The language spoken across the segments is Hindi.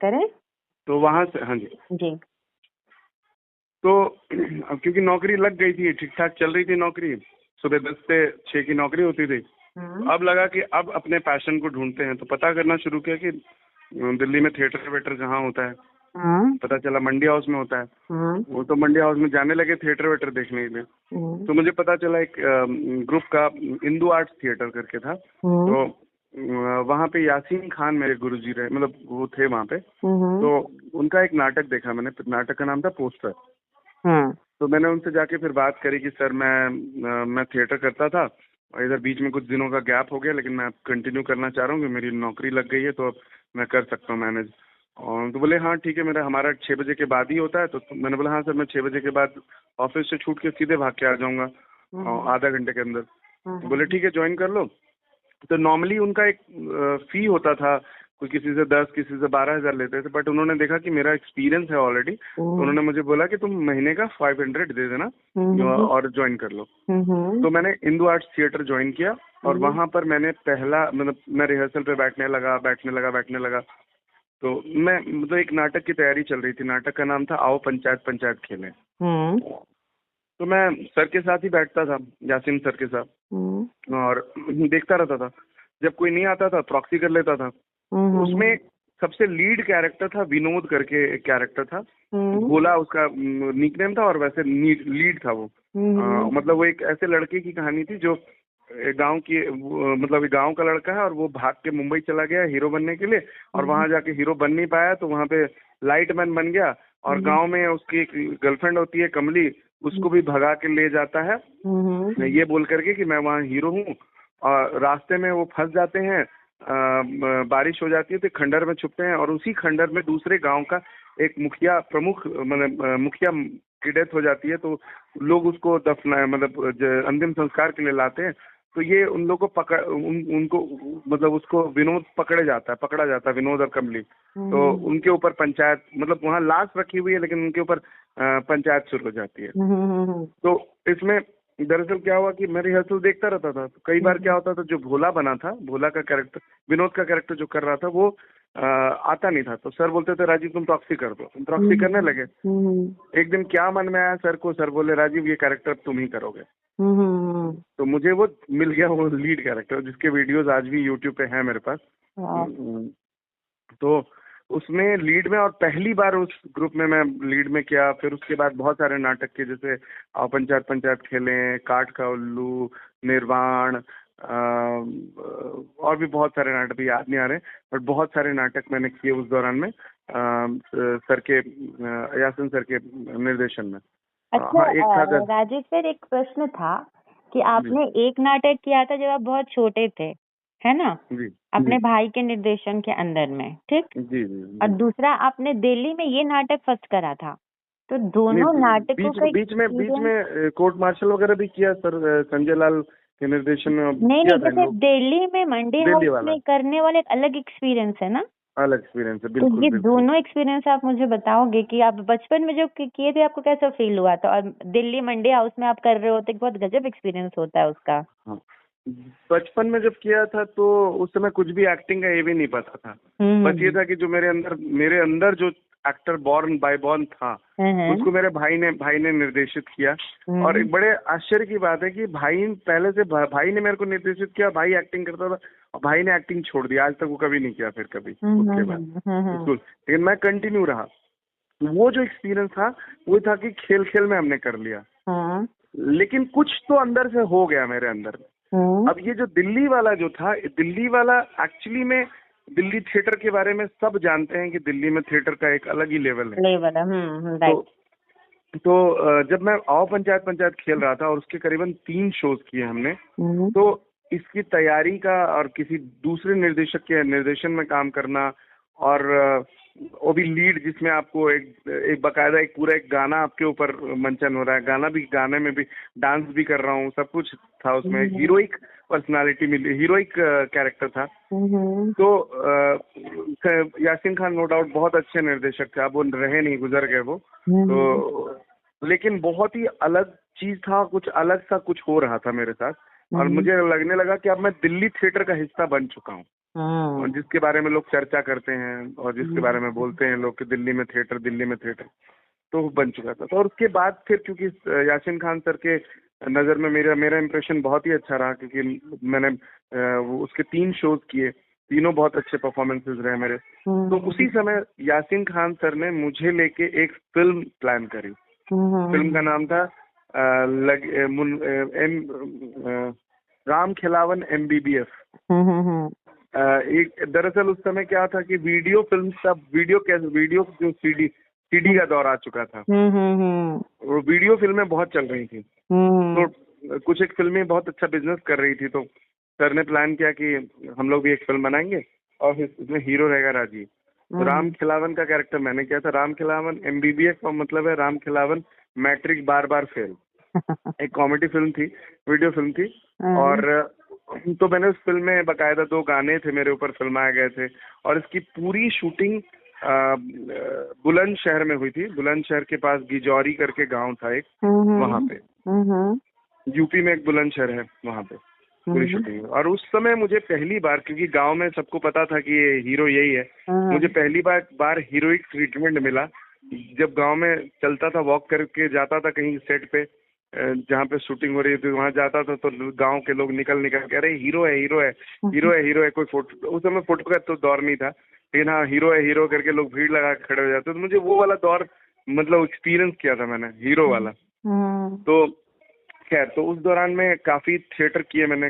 करें। तो वहां से, हाँ जी जी। तो अब क्योंकि नौकरी लग गई थी, ठीक ठाक चल रही थी नौकरी, सुबह 10 से 6 की नौकरी होती थी। तो अब लगा कि अब अपने पैशन को ढूंढते हैं, तो पता करना शुरू किया कि दिल्ली में थिएटर वेटर कहाँ होता है। पता चला मंडी हाउस में होता है। वो तो मंडी हाउस में जाने लगे थिएटर वेटर देखने के लिए। तो मुझे पता चला एक ग्रुप का इंदू आर्ट्स थिएटर करके था। तो वहाँ पे यासीन खान मेरे गुरुजी रहे, मतलब वो थे वहाँ पे। तो उनका एक नाटक देखा मैंने, नाटक का नाम था पोस्टर। तो मैंने उनसे जाके फिर बात करी कि सर मैं थिएटर करता था और इधर बीच में कुछ दिनों का गैप हो गया, लेकिन मैं कंटिन्यू करना चाह रहा हूँ कि मेरी नौकरी लग गई है, तो अब मैं कर सकता हूँ मैनेज। और तो बोले हाँ ठीक है, हमारा 6 बजे के बाद ही होता है। तो मैंने बोला हाँ सर, मैं 6 बजे के बाद ऑफिस से छूट के सीधे भाग के आ जाऊंगा आधा घंटे के अंदर। तो बोले ठीक है ज्वाइन कर लो। तो नॉर्मली उनका एक फी होता था, कोई किसी से 10 किसी से 12,000 लेते थे, बट उन्होंने देखा कि मेरा एक्सपीरियंस है ऑलरेडी, तो उन्होंने मुझे बोला कि तुम महीने का 500 दे देना और ज्वाइन कर लो। तो मैंने इंदू आर्ट्स थिएटर ज्वाइन किया और वहां पर मैंने पहला, मतलब मैं रिहर्सल पे बैठने लगा। तो मैं, मतलब एक नाटक की तैयारी चल रही थी, नाटक का नाम था आओ पंचायत पंचायत खेलें। तो मैं सर के साथ ही बैठता था, यासीन सर के साथ, और देखता रहता था। जब कोई नहीं आता था प्रॉक्सी कर लेता था। तो उसमें सबसे लीड कैरेक्टर था विनोद करके, एक कैरेक्टर था, भोला उसका निकनेम था, और वैसे लीड था वो। मतलब वो एक ऐसे लड़के की कहानी थी जो गांव की, मतलब गांव का लड़का है और वो भाग के मुंबई चला गया हीरो बनने के लिए, और वहां जाके हीरो बन नहीं पाया, तो वहां पे लाइटमैन बन गया। और गांव में उसकी एक गर्लफ्रेंड होती है कमली, उसको भी भगा के ले जाता है ये बोल करके कि मैं वहाँ हीरो हूँ। और रास्ते में वो फंस जाते हैं, बारिश हो जाती है तो खंडर में छुपते हैं, और उसी खंडर में दूसरे गांव का एक मुखिया, प्रमुख मतलब मुखिया की डेथ हो जाती है। तो लोग उसको दफना, मतलब अंतिम संस्कार के लिए लाते हैं। तो ये उन लोगों को उनको, मतलब उसको विनोद पकड़ा जाता है विनोद और कमली। तो उनके ऊपर पंचायत, मतलब वहाँ लाश रखी हुई है लेकिन उनके ऊपर पंचायत शुरू हो जाती है। तो इसमें दरअसल क्या हुआ कि मैं रिहर्सल देखता रहता था। तो कई बार क्या होता था, जो भोला बना था, भोला का कैरेक्टर, विनोद का कैरेक्टर जो कर रहा था, वो आता नहीं था। तो सर बोलते थे राजीव तुम प्रॉक्सी कर दो, तुम प्रॉक्सी करने लगे। एक दिन क्या मन में आया सर को, सर बोले राजीव ये कैरेक्टर तुम ही करोगे। तो मुझे वो मिल गया, वो लीड कैरेक्टर, जिसके वीडियोस आज भी यूट्यूब पे हैं मेरे पास। तो उसमें लीड में, और पहली बार उस ग्रुप में मैं लीड में किया। फिर उसके बाद बहुत सारे नाटक के, जैसे आओ पंचायत पंचायत खेलें, काठ का उल्लू, निर्वाण, और भी बहुत सारे नाटक, भी याद नहीं आ रहे, बट बहुत सारे नाटक मैंने किए उस दौरान में, सर के, यासीन सर के निर्देशन में। अच्छा, एक था राजेश सर, एक प्रश्न था कि आपने एक नाटक किया था जब आप बहुत छोटे थे, है ना? जी, अपने भाई के निर्देशन के अंदर में, ठीक? जी। और दूसरा आपने दिल्ली में ये नाटक फर्स्ट करा था। तो दोनों नाटकों का बीच में कोर्ट मार्शल वगैरह भी किया सर, संजय लाल के निर्देशन में। नहीं, जैसे दिल्ली में मंडी हाउस में करने वाले एक अलग एक्सपीरियंस है ना? अलग एक्सपीरियंस है, बिल्कुल। तो ये दोनों एक्सपीरियंस आप मुझे बताओगे कि आप बचपन में जो किए थे आपको कैसा फील हुआ था, और दिल्ली मंडी हाउस में आप कर रहे होते, बहुत गजब एक्सपीरियंस होता है उसका। हाँ। बचपन में जब किया था तो उस समय कुछ भी एक्टिंग का ये भी नहीं पता था। बस ये था कि जो मेरे अंदर जो एक्टर बाय बॉर्न था, उसको मेरे भाई ने निर्देशित किया। और एक बड़े आश्चर्य की बात है कि भाई ने मेरे को निर्देशित किया, भाई एक्टिंग करता था, और भाई ने एक्टिंग छोड़ दिया, आज तक वो कभी नहीं किया फिर कभी उसके बाद, बिल्कुल। लेकिन मैं कंटिन्यू रहा। वो जो एक्सपीरियंस था वो था कि खेल खेल में हमने कर लिया, लेकिन कुछ तो अंदर से हो गया मेरे अंदर में। अब ये जो दिल्ली वाला जो था, दिल्ली वाला एक्चुअली में, दिल्ली थिएटर के बारे में सब जानते हैं कि दिल्ली में थिएटर का एक अलग ही लेवल है। तो जब मैं आओ पंचायत पंचायत खेल रहा था, और उसके करीबन 3 शोज किए हमने, तो इसकी तैयारी का और किसी दूसरे निर्देशक के निर्देशन में काम करना, और वो भी लीड, जिसमें आपको एक बकायदा एक पूरा एक गाना आपके ऊपर मंचन हो रहा है, गाने में भी डांस भी कर रहा हूँ, सब कुछ था उसमें। हीरोइक पर्सनालिटी मिली, हीरोइक कैरेक्टर था। तो यासीन खान नो डाउट बहुत अच्छे निर्देशक थे, अब वो रहे नहीं, गुजर गए वो। तो लेकिन बहुत ही अलग चीज था, कुछ अलग सा कुछ हो रहा था मेरे साथ, और मुझे लगने लगा कि अब मैं दिल्ली थिएटर का हिस्सा बन चुका हूँ। और जिसके बारे में लोग चर्चा करते हैं और जिसके बारे में बोलते हैं लोग कि दिल्ली में थिएटर, तो वो बन चुका था। तो और उसके बाद फिर क्योंकि यासीन खान सर के नज़र में मेरा इम्प्रेशन बहुत ही अच्छा रहा, क्योंकि मैंने उसके 3 शोज किए, तीनों बहुत अच्छे परफॉर्मेंसेस रहे मेरे। तो उसी समय यासीन खान सर ने मुझे लेके एक फिल्म प्लान करी। फिल्म का नाम था राम खिलावन MBBS। एक दरअसल उस समय क्या था कि वीडियो फिल्म का वीडियो जो सीडी का दौर आ चुका था। वो वीडियो फिल्में बहुत चल रही थी। तो कुछ एक फिल्में बहुत अच्छा बिजनेस कर रही थी, तो सर ने प्लान किया कि हम लोग भी एक फिल्म बनाएंगे और इसमें हीरो रहेगा राजीव। तो राम खिलावन का कैरेक्टर मैंने किया था। राम खिलावन MBBS का मतलब है राम खिलावन मैट्रिक बार फेल। एक कॉमेडी फिल्म थी, वीडियो फिल्म थी। और तो मैंने उस फिल्म में बकायदा 2 गाने थे मेरे ऊपर फिल्माए गए थे, और इसकी पूरी शूटिंग बुलंदशहर में हुई थी। बुलंदशहर के पास गिजौरी करके गांव था एक, वहां पे यूपी में एक बुलंदशहर है, वहां पे पूरी शूटिंग। और उस समय मुझे पहली बार, क्योंकि गांव में सबको पता था कि ये हीरो यही है, मुझे पहली बार हीरोइक ट्रीटमेंट मिला। जब गांव में चलता था, वॉक करके जाता था कहीं सेट पे जहाँ पे शूटिंग हो रही थी, वहां जाता था तो गांव के लोग निकल के अरे हीरो है कोई फोटो। उस समय फोटो का तो दौर नहीं था, लेकिन हाँ हीरो करके लोग भीड़ लगा के खड़े हो जाते। तो मुझे वो वाला दौर मतलब एक्सपीरियंस किया था मैंने, हीरो वाला। तो खैर, तो उस दौरान में काफी थिएटर किए मैंने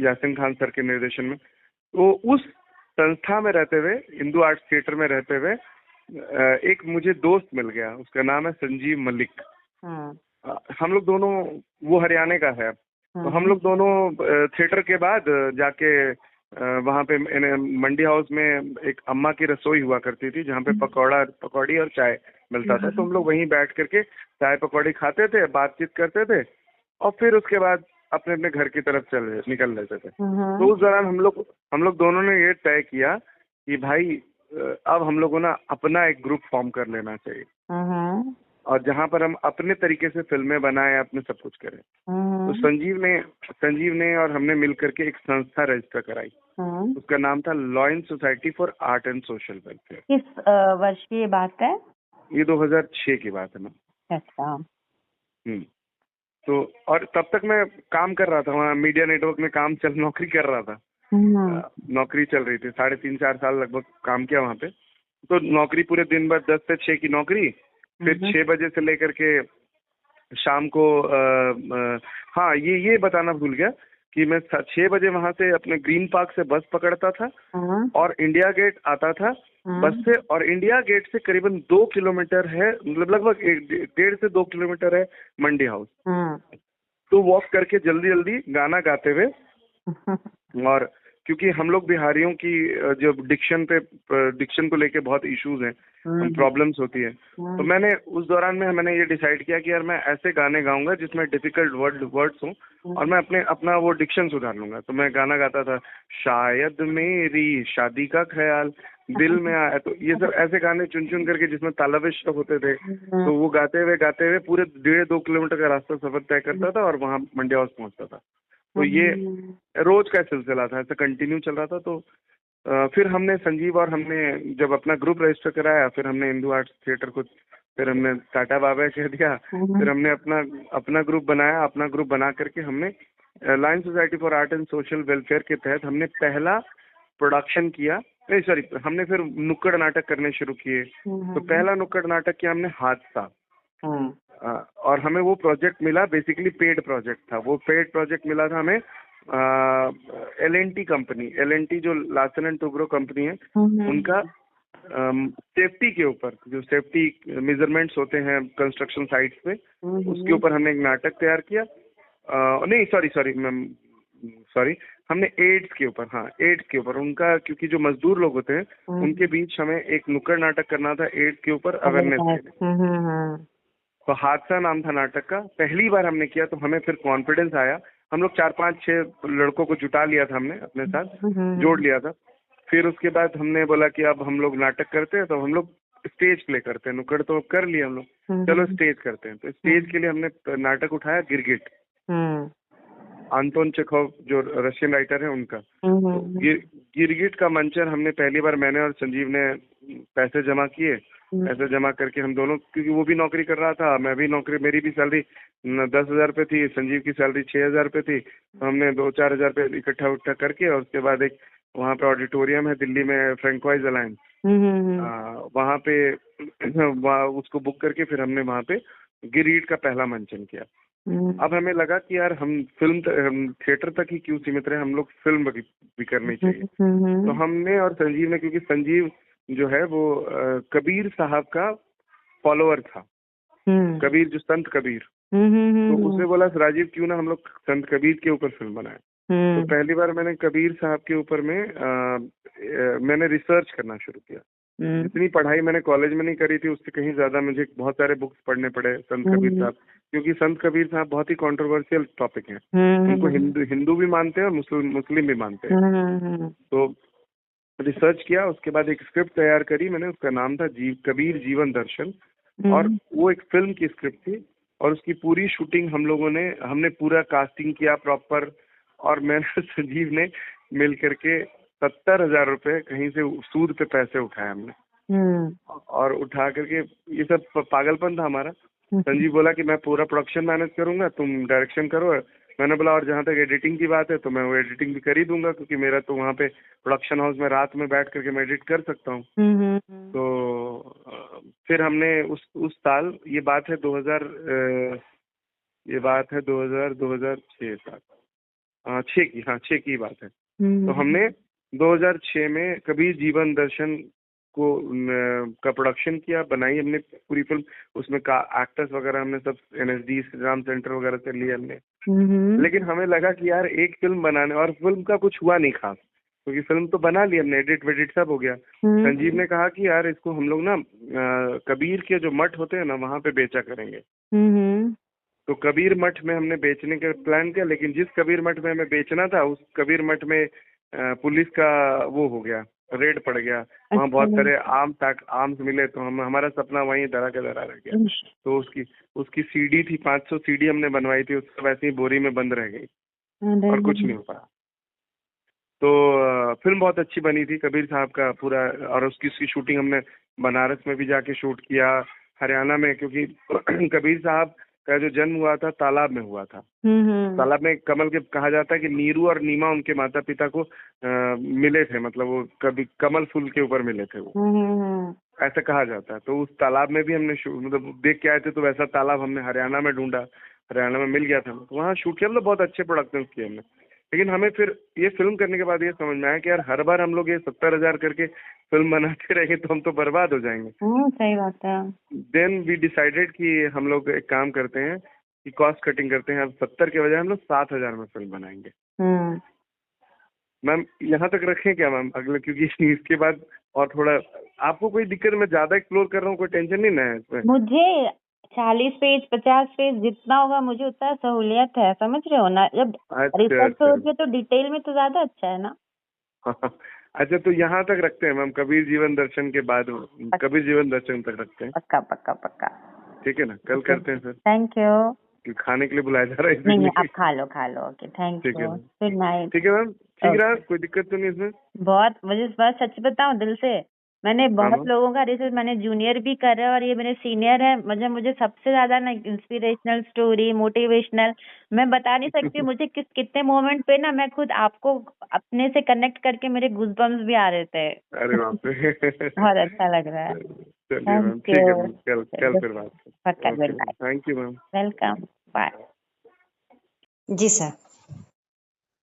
यासीन खान सर के निर्देशन में। तो उस संस्था में रहते हुए, हिंदू आर्ट्स थिएटर में रहते हुए, एक मुझे दोस्त मिल गया, उसका नाम है संजीव मलिक। हम लोग दोनों, वो हरियाणा का है, तो हम लोग दोनों थिएटर के बाद जाके वहाँ पे मंडी हाउस में एक अम्मा की रसोई हुआ करती थी, जहाँ पे पकौड़ी और चाय मिलता था। तो हम लोग वहीं बैठ करके चाय पकौड़ी खाते थे, बातचीत करते थे, और फिर उसके बाद अपने अपने घर की तरफ निकल लेते थे। तो उस दौरान हम लोग दोनों ने ये तय किया कि भाई अब हम लोगों ना अपना एक ग्रुप फॉर्म कर लेना चाहिए, और जहाँ पर हम अपने तरीके से फिल्में बनाए, अपने सब कुछ करें। तो संजीव ने और हमने मिल करके एक संस्था रजिस्टर कराई। उसका नाम था lions society for art and social welfare. किस वर्ष की ये बात है? ये 2006 की बात है ना। अच्छा। तो और तब तक मैं काम कर रहा था वहाँ मीडिया नेटवर्क में, नौकरी कर रहा था। नौकरी चल रही थी, 3.5-4 साल लगभग काम किया वहाँ पे। तो नौकरी पूरे दिन भर 10 से 6 की नौकरी, फिर 6 बजे से लेकर के शाम को हाँ, ये बताना भूल गया कि मैं 6 बजे वहां से अपने ग्रीन पार्क से बस पकड़ता था और इंडिया गेट आता था बस से। और इंडिया गेट से करीबन 2 किलोमीटर है, मतलब लगभग 1.5 से 2 किलोमीटर है मंडी हाउस। तो वॉक करके जल्दी गाना गाते हुए, और क्योंकि हम लोग बिहारियों की जो डिक्शन को लेके बहुत इश्यूज हैं, प्रॉब्लम्स होती है, तो मैंने उस दौरान में मैंने ये डिसाइड किया कि यार मैं ऐसे गाने गाऊंगा जिसमें डिफिकल्ट वर्ड्स हों, और मैं अपना वो डिक्शन सुधार लूंगा। तो मैं गाना गाता था, शायद मेरी शादी का ख्याल दिल में आया। तो ये सब ऐसे गाने चुन करके जिसमें तालव्य होते थे, तो वो गाते हुए पूरे 1.5-2 किलोमीटर का रास्ता सफर तय करता था और वहाँ मंडी हाउस पहुंचता था। तो ये रोज का सिलसिला था, ऐसा कंटिन्यू चल रहा था। तो फिर हमने संजीव और हमने जब अपना ग्रुप रजिस्टर कराया, फिर हमने हिंदू आर्ट्स थिएटर को फिर हमने टाटा बाबा कह दिया। फिर हमने अपना ग्रुप बनाया। अपना ग्रुप बना करके हमने lions society for art and social welfare के तहत हमने पहला प्रोडक्शन किया। हमने फिर नुक्कड़ नाटक करने शुरू किए। तो पहला नुक्कड़ नाटक किया हमने हादसा, और हमें वो प्रोजेक्ट मिला, बेसिकली पेड प्रोजेक्ट था। वो पेड प्रोजेक्ट मिला था हमें L&T कंपनी, L&T जो लार्सन एंड टुब्रो कंपनी है, उनका सेफ्टी के ऊपर, जो सेफ्टी मेजरमेंट्स होते हैं कंस्ट्रक्शन साइट्स पे, उसके ऊपर हमने एक नाटक तैयार किया। नहीं सॉरी, हमने एड्स के ऊपर उनका, क्योंकि जो मजदूर लोग होते हैं उनके बीच हमें एक नुक्कड़ नाटक करना था एड्स के ऊपर अवेयरनेस के लिए। तो हादसा नाम था नाटक का। पहली बार हमने किया तो हमें फिर कॉन्फिडेंस आया। हम लोग 4-5-6 लड़कों को जुटा लिया था, हमने अपने साथ जोड़ लिया था। फिर उसके बाद हमने बोला कि अब हम लोग नाटक करते हैं, तो हम लोग स्टेज प्ले करते हैं। नुक्कड़ तो कर लिया हम लोग, चलो स्टेज करते हैं। तो स्टेज के लिए हमने नाटक उठाया गिरगिट। आंतोन चेखोव जो रशियन राइटर है उनका। तो गिरगिट का मंचन हमने पहली बार, मैंने और संजीव ने पैसे जमा किए। पैसे जमा करके हम दोनों, क्योंकि वो भी नौकरी कर रहा था, मैं भी नौकरी, मेरी भी सैलरी 10,000 रुपये थी, संजीव की सैलरी 6,000 रुपये थी। तो हमने 2-4 हज़ार रुपये इकट्ठा करके, और उसके बाद एक वहाँ पे ऑडिटोरियम है दिल्ली में, फ्रेंकवाइज अलायंस, वहाँ पे उसको बुक करके फिर हमने वहाँ पे गिरगिट का पहला मंचन किया। अब हमें लगा कि यार हम थिएटर तक ही क्यों सीमित रहे, हम लोग फिल्म भी करनी चाहिए। तो हमने और संजीव ने, क्योंकि संजीव जो है वो कबीर साहब का फॉलोअर था, कबीर, जो संत कबीर, तो उसने बोला राजीव क्यों ना हम लोग संत कबीर के ऊपर फिल्म बनाए। तो पहली बार मैंने कबीर साहब के ऊपर में मैंने रिसर्च करना शुरू किया। जितनी पढ़ाई मैंने कॉलेज में नहीं करी थी उससे कहीं ज्यादा मुझे बहुत सारे बुक्स पढ़ने पड़े संत कबीर साहब, क्योंकि संत कबीर साहब बहुत ही कंट्रोवर्शियल टॉपिक है। उनको हिंदू भी मानते हैं और मुस्लिम भी मानते हैं। तो रिसर्च किया, उसके बाद एक स्क्रिप्ट तैयार करी मैंने, उसका नाम था कबीर जीवन दर्शन, और वो एक फिल्म की स्क्रिप्ट थी। और उसकी पूरी शूटिंग हमने पूरा कास्टिंग किया प्रॉपर, और मैंने संजीव ने मिल करके 70,000 रुपए कहीं से सूद पे पैसे उठाए हमने, और उठा करके, ये सब पागलपन था हमारा। संजीव बोला कि मैं पूरा प्रोडक्शन मैनेज करूंगा, तुम डायरेक्शन करो। मैंने बोला और जहाँ तक एडिटिंग की बात है तो मैं वो एडिटिंग भी कर ही दूंगा, क्योंकि मेरा तो वहाँ पे प्रोडक्शन हाउस में रात में बैठ करके मैं एडिट कर सकता हूँ। तो फिर हमने उस साल, ये बात है 2006 की बात है। तो हमने 2006 में कबीर जीवन दर्शन का प्रोडक्शन किया, बनाई हमने पूरी फिल्म। उसमें एक्टर्स वगैरह हमने सब NSD राम सेंटर वगैरह से लिए हमने। लेकिन हमें लगा कि यार एक फिल्म बनाने, और फिल्म का कुछ हुआ नहीं खास, क्योंकि फिल्म तो बना ली हमने, एडिट वेडिट सब हो गया। संजीव ने कहा कि यार इसको हम लोग ना कबीर के जो मठ होते हैं ना वहाँ पे बेचा करेंगे। तो कबीर मठ में हमने बेचने का प्लान किया, लेकिन जिस कबीर मठ में हमें बेचना था उस कबीर मठ में पुलिस का वो हो गया, रेड पड़ गया। वहाँ बहुत सारे आर्म्स मिले, तो हमारा सपना वहीं धरा के धरा रह गया। तो उसकी सीडी थी, 500 सीडी हमने बनवाई थी, उसको वैसे ही बोरी में बंद रह गई और कुछ नहीं हो पाया। तो फिल्म बहुत अच्छी बनी थी कबीर साहब का पूरा, और उसकी शूटिंग हमने बनारस में भी जाके शूट किया, हरियाणा में, क्योंकि कबीर साहब का जो जन्म हुआ था तालाब में हुआ था। तालाब में कमल के, कहा जाता है कि नीरू और नीमा उनके माता पिता को मिले थे, मतलब वो कभी कमल फूल के ऊपर मिले थे वो, ऐसा कहा जाता है। तो उस तालाब में भी हमने मतलब देख के आए थे, तो वैसा तालाब हमने हरियाणा में ढूंढा, हरियाणा में मिल गया था, तो वहाँ शूट किया। मतलब बहुत अच्छे प्रोडक्शन किए हमने। लेकिन हमें फिर ये फिल्म करने के बाद ये समझ में आया कि यार हर बार हम लोग ये 70,000 करके फिल्म बनाते रहेंगे तो हम तो बर्बाद हो जाएंगे। सही बात है। देन वी डिसाइडेड कि हम लोग एक काम करते हैं कि कॉस्ट कटिंग करते हैं, अब 70 के बजाय हम लोग 7,000 में फिल्म बनाएंगे। मैम यहाँ तक रखें क्या मैम अगले, क्योंकि इसके बाद और थोड़ा आपको कोई दिक्कत, मैं ज्यादा एक्सप्लोर कर रहा हूँ, कोई टेंशन नहीं ना है इसमें? मुझे 40 पेज 50 पेज जितना होगा मुझे उतना सहूलियत है, समझ रहे हो ना। जब रिसर्च होती है तो डिटेल में तो ज्यादा अच्छा है ना। अच्छा, तो यहाँ तक रखते हैं मैम, कबीर जीवन दर्शन के बाद कबीर जीवन दर्शन तक रखते हैं। पक्का पक्का पक्का, ठीक है ना, कल करते हैं सर। Thank you. खाने के लिए बुलाया जा रहा है। नहीं, आप खा लो। Okay, thank you, good night. ठीक है मैम, ठीक रहा, कोई दिक्कत तो नहीं इसमें? बहुत, मुझे बस सच बताऊं दिल से, मैंने बहुत लोगों का रिसर्च, मैंने जूनियर भी कर रहा है और ये मेरे सीनियर है। मुझे सबसे ज्यादा ना इंस्पिरेशनल स्टोरी, मोटिवेशनल, मैं बता नहीं सकती मुझे कितने मोमेंट पे ना मैं खुद आपको अपने से कनेक्ट करके मेरे गूज़बम्स भी आ रहे थे। अरे बाप रे, बहुत अच्छा लग रहा है। चलिए मैम, ठीक है मैम, कल फिर बात करते हैं। Thank you ma'am, welcome, bye. जी सर।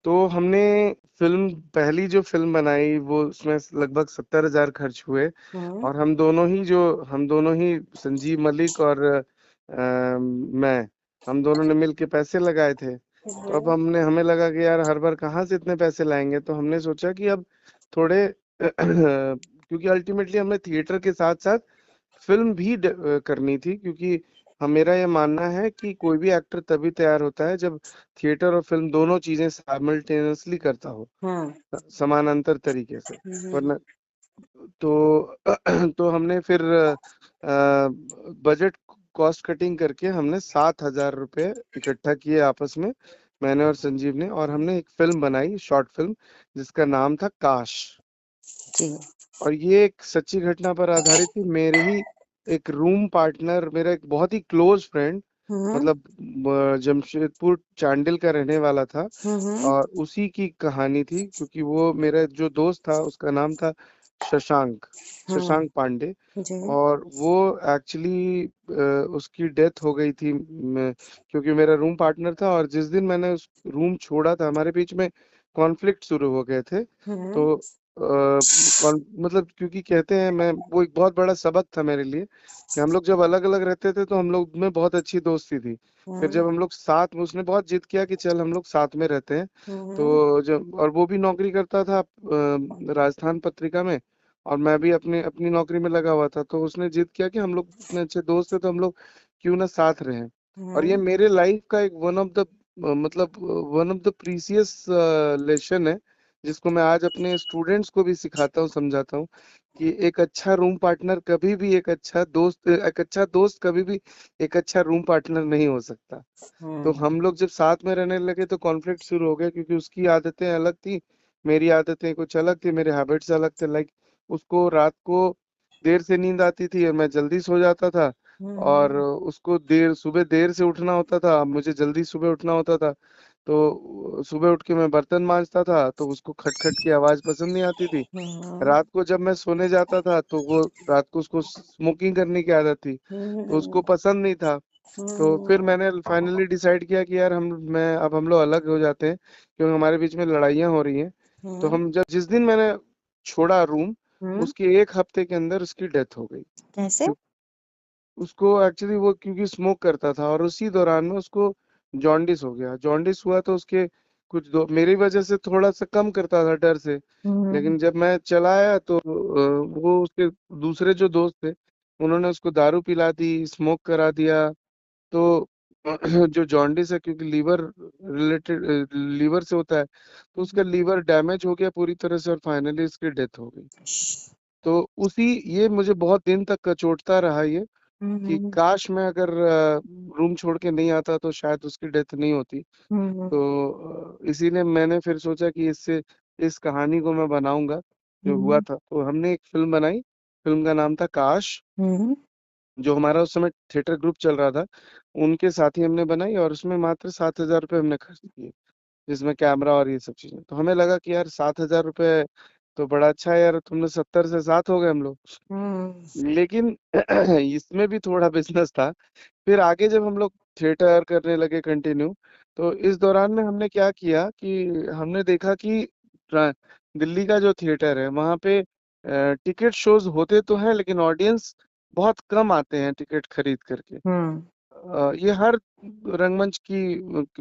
तो हमने पहली जो फिल्म बनाई वो उसमें लगभग 70,000 खर्च हुए, और हम दोनों ही संजीव मलिक और हम दोनों ने मिल के पैसे लगाए थे। तो अब हमें लगा कि यार हर बार कहाँ से इतने पैसे लाएंगे, तो हमने सोचा कि अब थोड़े क्योंकि अल्टीमेटली हमने थिएटर के साथ साथ फिल्म भी करनी थी, क्योंकि मेरा ये मानना है कि कोई भी एक्टर तभी तैयार होता है जब थिएटर और फिल्म दोनों चीजें साइमल्टेनियसली करता हो, समानांतर तरीके से। वरना तो हमने फिर बजट कॉस्ट कटिंग करके हमने 7,000 रुपए इकट्ठा किए आपस में, मैंने और संजीव ने, और हमने एक फिल्म बनाई, शॉर्ट फिल्म, जिसका नाम था काश। जी। और ये एक सच्ची घटना पर आधारित थी। मेरे ही एक रूम पार्टनर, मेरा एक बहुत ही क्लोज फ्रेंड, मतलब जमशेदपुर चांडिल का रहने वाला था, और उसी की कहानी थी, क्योंकि वो मेरा जो दोस्त था उसका नाम था शशांक, शशांक पांडे। और वो एक्चुअली उसकी डेथ हो गई थी, क्योंकि मेरा रूम पार्टनर था, और जिस दिन मैंने उस रूम छोड़ा था हमारे बीच में कॉन्फ्लिक्ट शुरू हो गए थे। तो मतलब क्योंकि कहते हैं, मैं वो एक बहुत बड़ा सबक था मेरे लिए कि हम लोग जब अलग अलग रहते थे तो हम लोग में बहुत अच्छी दोस्ती थी। फिर जब हम लोग साथ में, उसने बहुत जिद किया कि चल हम लोग साथ में रहते हैं। तो जब, और वो भी नौकरी करता था राजस्थान पत्रिका में, और मैं भी अपने अपनी नौकरी में लगा हुआ था, तो उसने जिद किया कि हम लोग इतने अच्छे दोस्त थे तो हम लोग क्यों ना साथ रहें। और ये मेरे लाइफ का एक वन ऑफ द, मतलब one of the precious lesson है, जिसको मैं आज अपने स्टूडेंट्स को भी सिखाता हूँ, समझाता हूँ कि एक अच्छा रूम पार्टनर कभी भी एक अच्छा दोस्त, एक अच्छा दोस्त कभी भी एक अच्छा रूम पार्टनर नहीं हो सकता। तो हम लोग जब साथ में रहने लगे तो कॉन्फ्लिक्ट शुरू हो गया, क्योंकि उसकी आदतें अलग थी, मेरी आदतें कुछ अलग थी, मेरे हैबिट्स अलग थे। लाइक उसको रात को देर से नींद आती थी और मैं जल्दी सो जाता था, और उसको सुबह देर से उठना होता था, मुझे जल्दी सुबह उठना होता था। तो सुबह उठ के मैं बर्तन मांजता था तो उसको खटखट की आवाज पसंद नहीं आती थी। रात को जब मैं सोने जाता था तो वो, रात को उसको स्मोकिंग करने की आदत थी, तो उसको पसंद नहीं था। तो फिर मैंने फाइनली डिसाइड किया कि यार हम लोग अलग हो जाते हैं, क्योंकि हमारे बीच में लड़ाइयाँ हो रही हैं। तो हम जब जिस दिन मैंने छोड़ा रूम, उसके एक हफ्ते के अंदर उसकी डेथ हो गई। कैसे? उसको एक्चुअली वो क्योंकि स्मोक करता था, और उसी दौरान में उसको जॉन्डिस हो गया। जॉन्डिस हुआ तो उसके मेरी वजह से थोड़ा सा कम करता था डर से, लेकिन जब मैं चला आया तो वो उसके दूसरे जो दोस्त थे उन्होंने उसको दारू पिला दी, स्मोक करा दिया। तो जो जॉन्डिस है, क्योंकि लीवर रिलेटेड, लीवर से होता है, तो उसका लीवर डैमेज हो गया पूरी तरह से, और फाइनली उसकी डेथ हो गई। तो ये मुझे बहुत दिन तक कचोटता रहा ये, कि काश मैं अगर रूम छोड़ के नहीं आता तो शायद उसकी डेथ नहीं होती। तो इसीलिए मैंने फिर सोचा कि इस कहानी को मैं बनाऊंगा, जो हुआ था। तो हमने एक फिल्म बनाई, फिल्म का नाम था काश, जो हमारा उस समय थिएटर ग्रुप चल रहा था, उनके साथ ही हमने बनाई, और उसमें मात्र 7,000 रुपये हमने खर्च किए, जिसमें कैमरा और ये सब चीजें। तो हमें लगा कि यार 7,000 रुपये तो बड़ा अच्छा है यार, तुमने 70 से 7 हो गए हम लोग। लेकिन इसमें भी थोड़ा बिजनेस था। फिर आगे जब हम लोग थिएटर करने लगे कंटिन्यू, तो इस दौरान में हमने क्या किया कि हमने देखा कि दिल्ली का जो थिएटर है वहाँ पे टिकट शोज होते तो हैं, लेकिन ऑडियंस बहुत कम आते हैं टिकट खरीद करके। ये हर रंगमंच की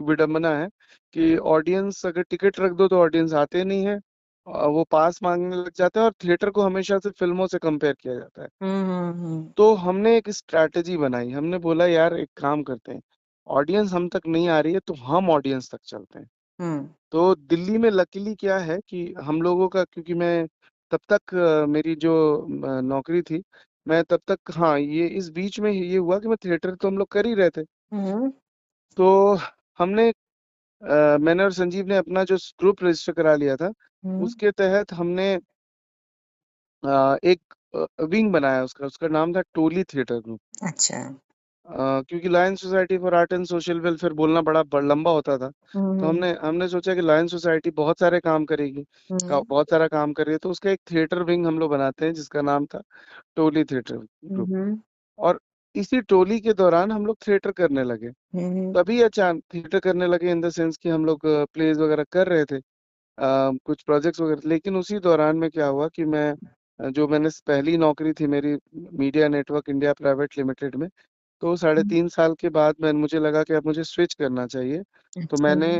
विडंबना है कि ऑडियंस, अगर टिकट रख दो तो ऑडियंस आते नहीं है, वो पास मांगने लग जाते हैं, और थिएटर को हमेशा से फिल्मों से कंपेयर किया जाता है। तो हमने एक स्ट्रैटेजी बनाई, हमने बोला यार एक काम करते हैं, ऑडियंस हम तक नहीं आ रही है तो हम ऑडियंस तक चलते हैं। तो दिल्ली में लकीली क्या है कि हम लोगों का, क्योंकि मैं तब तक मेरी जो नौकरी थी, मैं तब तक, हाँ, ये इस बीच में ये हुआ कि मैं थिएटर तो हम लोग कर ही रहे थे। तो हमने मैंने और संजीव ने अपना जो ग्रुप रजिस्टर करा लिया था, उसके तहत हमने एक विंग बनाया, उसका उसका नाम था टोली थिएटर ग्रुप। अच्छा। क्योंकि lion society for art and social welfare बोलना बड़ा लंबा होता था, तो हमने हमने सोचा कि लायन सोसाइटी बहुत सारे काम करेगी, बहुत सारा काम कर रही है, तो उसका एक थिएटर विंग हम लोग बनाते हैं जिसका नाम था टोली थिएटर ग्रुप। और इसी टोली के दौरान हम लोग थिएटर करने लगे। तभी अचानक थिएटर करने लगे इन द सेंस कि हम लोग प्लेज वगैरह कर रहे थे, कुछ प्रोजेक्ट्स वगैरह। लेकिन उसी दौरान में क्या हुआ कि मैं जो मैंने पहली नौकरी थी मेरी media network India private limited में, तो 3.5 साल के बाद मुझे लगा कि अब मुझे स्विच करना चाहिए। तो मैंने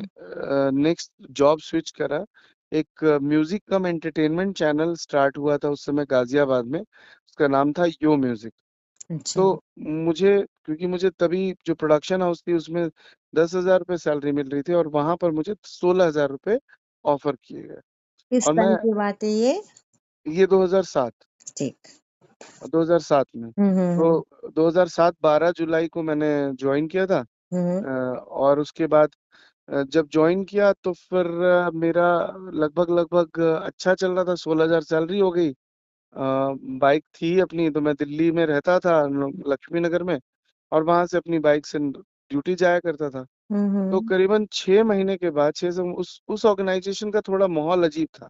नेक्स्ट जॉब स्विच करा। एक म्यूजिक कम एंटरटेनमेंट चैनल स्टार्ट हुआ था उस समय गाजियाबाद में, उसका नाम था यो म्यूजिक। तो क्योंकि मुझे तभी जो प्रोडक्शन हाउस थी उसमें 10,000 रुपये सैलरी मिल रही थी, और वहां पर मुझे 16,000 रुपये ऑफर किए गए। किस और साल मैं, की बात है ये? ये 2007, ठीक। 2007 में। तो 2007 12 जुलाई को मैंने ज्वाइन किया था। और उसके बाद जब ज्वाइन किया तो फिर मेरा लगभग लगभग अच्छा चल रहा था, 16,000 सैलरी हो गई। बाइक थी अपनी, तो मैं दिल्ली में रहता था, लक्ष्मी नगर में, और वहां से अपनी बाइक से ड्यूटी जाया करता था। तो करीबन 6 महीने के बाद, 6 से उस ऑर्गेनाइजेशन का थोड़ा माहौल अजीब था।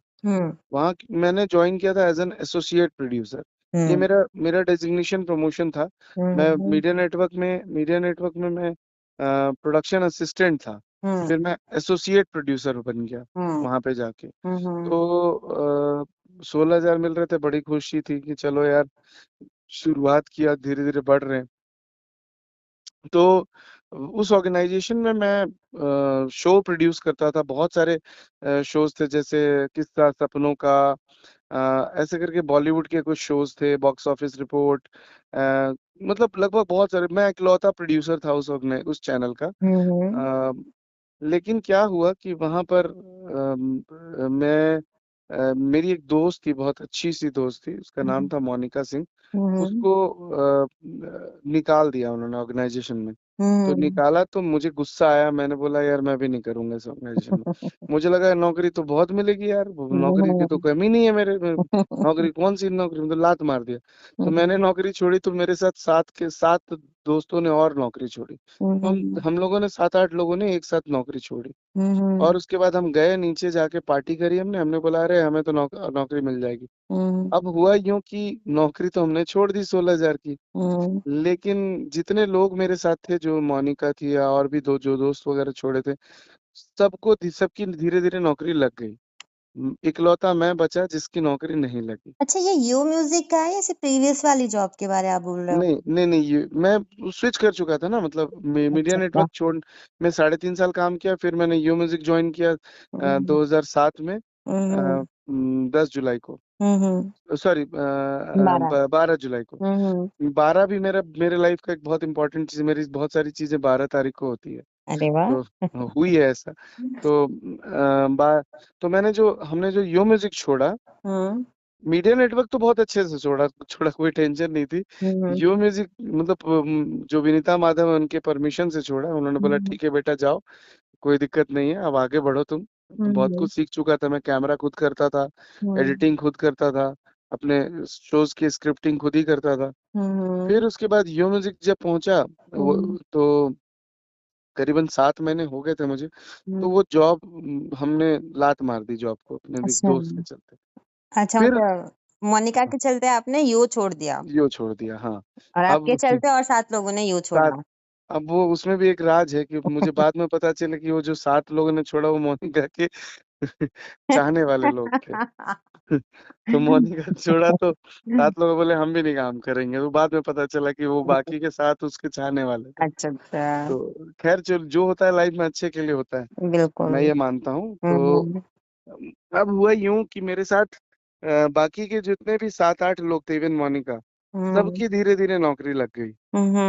वहाँ मैंने ज्वाइन किया था एज एन एसोसिएट प्रोड्यूसर। ये मेरा मेरा डेजिग्नेशन प्रमोशन था। मैं मीडिया नेटवर्क में मैं प्रोडक्शन असिस्टेंट था। फिर मैं एसोसिएट प्रोड्यूसर बन गया वहां पे जाके। तो 16,000 मिल रहे थे, बड़ी खुशी थी कि चलो यार, शुरुआत किया, धीरे धीरे बढ़ रहे हैं। तो उस ऑर्गेनाइजेशन में मैं शो प्रोड्यूस करता था, बहुत सारे शोज थे, जैसे किस्सा सपनों का, ऐसे करके बॉलीवुड के कुछ शोज थे, बॉक्स ऑफिस रिपोर्ट, मतलब लगभग बहुत सारे। मैं इकलौता प्रोड्यूसर था उस चैनल का। अ, लेकिन क्या हुआ कि वहां पर मेरी एक दोस्त थी, बहुत अच्छी सी दोस्त थी, उसका नाम था मोनिका सिंह। उसको निकाल दिया उन्होंने ऑर्गेनाइजेशन में। तो निकाला तो मुझे गुस्सा आया, मैंने बोला यार मैं भी नहीं करूंगा इस ऑर्गेनाइजेशन में। मुझे लगा नौकरी तो बहुत मिलेगी यार, नौकरी की तो कमी नहीं है नौकरी कौन सी नौकरी, मतलब लात मार दिया। तो मैंने नौकरी छोड़ी, तो मेरे साथ 7 दोस्तों ने और नौकरी छोड़ी। तो हम लोगों ने 7-8 लोगों ने एक साथ नौकरी छोड़ी। और उसके बाद हम गए नीचे, जाके पार्टी करी हमने हमने बोला अरे हमें तो नौकरी मिल जाएगी। अब हुआ यूं कि नौकरी तो हमने छोड़ दी 16,000 की। लेकिन जितने लोग मेरे साथ थे, जो मोनिका थी या और भी जो दोस्त वगैरह छोड़े थे, सबकी धीरे धीरे नौकरी लग गई। इकलौता मैं बचा जिसकी नौकरी नहीं लगी। अच्छा, ये यू म्यूजिक का है या सिर्फ प्रीवियस वाली जॉब के बारे आप बोल रहे हो? नहीं नहीं नहीं, ये मैं स्विच कर चुका था ना, मतलब मीडिया अच्छा अच्छा। नेटवर्क छोड़, मैं 3.5 साल काम किया, फिर मैंने यू म्यूजिक ज्वाइन किया 2007 में, 10 जुलाई को, सॉरी 12। 12 जुलाई को। 12 भी मेरे लाइफ का एक बहुत इंपॉर्टेंट चीज, मेरी बहुत सारी चीजें 12 तारीख को होती है। अरे वाह। तो हुई है ऐसा। तो मैंने जो हमने जो यो म्यूजिक छोड़ा, मीडिया नेटवर्क तो बहुत अच्छे से छोड़ा छोड़ा, कोई टेंशन नहीं थी। यो म्यूजिक मतलब जो विनीता माधव है, उनके परमिशन से छोड़ा। उन्होंने बोला ठीक है बेटा जाओ, कोई दिक्कत नहीं है, अब आगे बढ़ो तुम। बहुत कुछ सीख चुका था मैं, कैमरा खुद करता था, एडिटिंग खुद करता था, अपने शोज की स्क्रिप्टिंग खुद ही करता था। फिर उसके बाद यो म्यूजिक जब पहुंचा, तो करीबन 7 महीने हो गए थे मुझे। तो वो जॉब हमने लात मार दी जॉब को, अपने एक अच्छा दोस्त के चलते। अच्छा, फिर मतलब मोनिका के चलते आपने यू छोड़ दिया यो छोड़ दिया, हाँ। और आपके अब चलते और 7 लोगों ने यू सात छोड़ा। अब वो उसमें भी एक राज है कि मुझे बाद में पता चला कि वो जो 7 लोगों ने छोड़ा, वो मोनिका के चाहने वाले लोग थे। तो मोनिका छोड़ा तो 7 लोग बोले हम भी नहीं काम करेंगे, तो बाद में पता चला कि वो बाकी के साथ उसके चाहने वाले थे। अच्छा अच्छा। तो खैर, जो होता है लाइफ में अच्छे के लिए होता है, मैं बिल्कुल। ये मानता हूँ। तो अब हुआ यूं कि मेरे साथ बाकी के जितने भी 7-8 लोग थे, इवन मोनिका, सबकी धीरे धीरे नौकरी लग गई।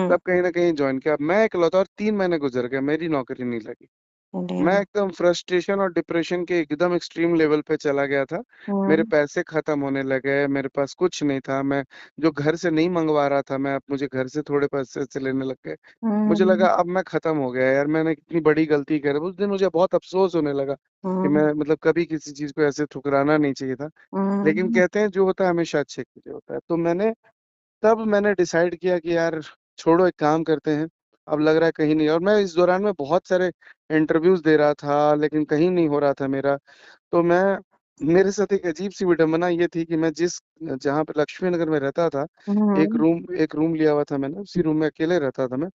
सब कहीं ना कहीं ज्वाइन किया, मैं इकलौता, और 3 महीने गुजर गए, मेरी नौकरी नहीं लगी। मैं एकदम फ्रस्ट्रेशन और डिप्रेशन के एकदम एक्सट्रीम लेवल पे चला गया था। मेरे पैसे खत्म होने लगे, मेरे पास कुछ नहीं था। मैं जो घर से नहीं मंगवा रहा था, मैं अब मुझे घर से थोड़े पैसे से लेने लग गए। मुझे लगा अब मैं खत्म हो गया यार, मैंने कितनी बड़ी गलती कर। उस दिन मुझे बहुत अफसोस होने लगा कि मैं मतलब कभी किसी चीज को ऐसे ठुकराना नहीं चाहिए था। लेकिन कहते हैं जो होता है हमेशा अच्छे के लिए होता है। तो मैंने डिसाइड किया कि यार छोड़ो, एक काम करते हैं। अब लग रहा है कहीं नहीं, और मैं इस दौरान में बहुत सारे इंटरव्यूज दे रहा था, लेकिन कहीं नहीं हो रहा था मेरा। तो मेरे साथ एक अजीब सी विडंबना ये थी कि मैं जहाँ पे लक्ष्मी नगर में रहता था, एक रूम लिया हुआ था मैंने, उसी रूम में अकेले रहता था मैं।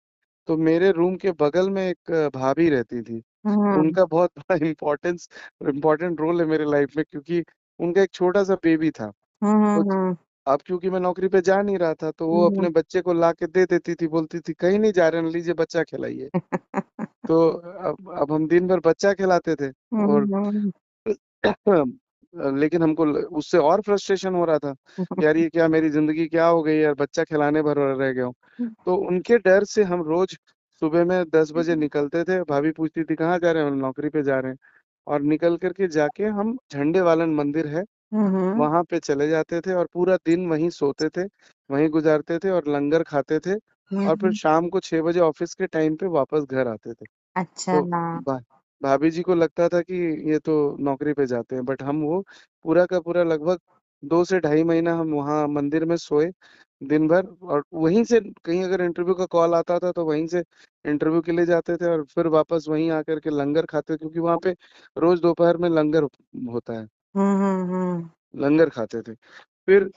तो मेरे रूम के बगल में एक भाभी रहती थी। उनका बहुत बड़ा इम्पोर्टेंट रोल है मेरे लाइफ में, क्योंकि उनका एक छोटा सा बेबी था। तो अब क्योंकि मैं नौकरी पे जा नहीं रहा था, तो वो अपने बच्चे को ला के दे देती थी, बोलती थी कहीं नहीं जा रहे हैं, लीजिए बच्चा खिलाइए। तो अब हम दिन भर बच्चा खिलाते थे, और लेकिन हमको उससे और फ्रस्ट्रेशन हो रहा था कि यार ये क्या, मेरी जिंदगी क्या हो गई यार, बच्चा खिलाने भर रह गया हूँ। तो उनके डर से हम रोज सुबह में 10 बजे निकलते थे। भाभी पूछती थी कहाँ जा रहे हैं, हम नौकरी पे जा रहे हैं। और निकल करके जाके हम झंडे वालन मंदिर है, वहां पे चले जाते थे, और पूरा दिन वहीं सोते थे, वहीं गुजारते थे, और लंगर खाते थे। और फिर शाम को 6 बजे ऑफिस के टाइम पे वापस घर आते थे। अच्छा तो ना। भाभी जी को लगता था कि ये तो नौकरी पे जाते हैं, बट हम वो पूरा का पूरा लगभग 2 से ढाई महीना हम वहाँ मंदिर में सोए दिन भर, और वहीं से कहीं अगर इंटरव्यू का कॉल आता था तो वहीं से इंटरव्यू के लिए जाते थे, और फिर वापस वहीं आकर के लंगर खाते, क्योंकि वहाँ पे रोज दोपहर में लंगर होता है, लंगर खाते थे। फिर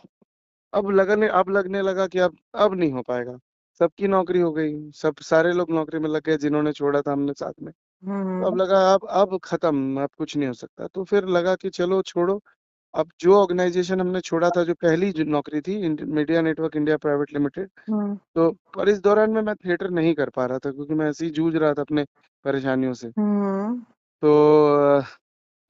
अब लगने लगा कि अब नहीं हो पाएगा, सबकी नौकरी हो गई, सब सारे लोग नौकरी में लग गए जिन्होंने छोड़ा था हमने साथ में। तो अब लगा अब खत्म, अब कुछ नहीं हो सकता, तो फिर लगा कि चलो छोड़ो। अब जो ऑर्गेनाइजेशन हमने छोड़ा था, जो पहली जो नौकरी थी, media network India private limited, तो पर इस दौरान में मैं थिएटर नहीं कर पा रहा था, क्योंकि मैं ऐसे ही जूझ रहा था अपने परेशानियों से। तो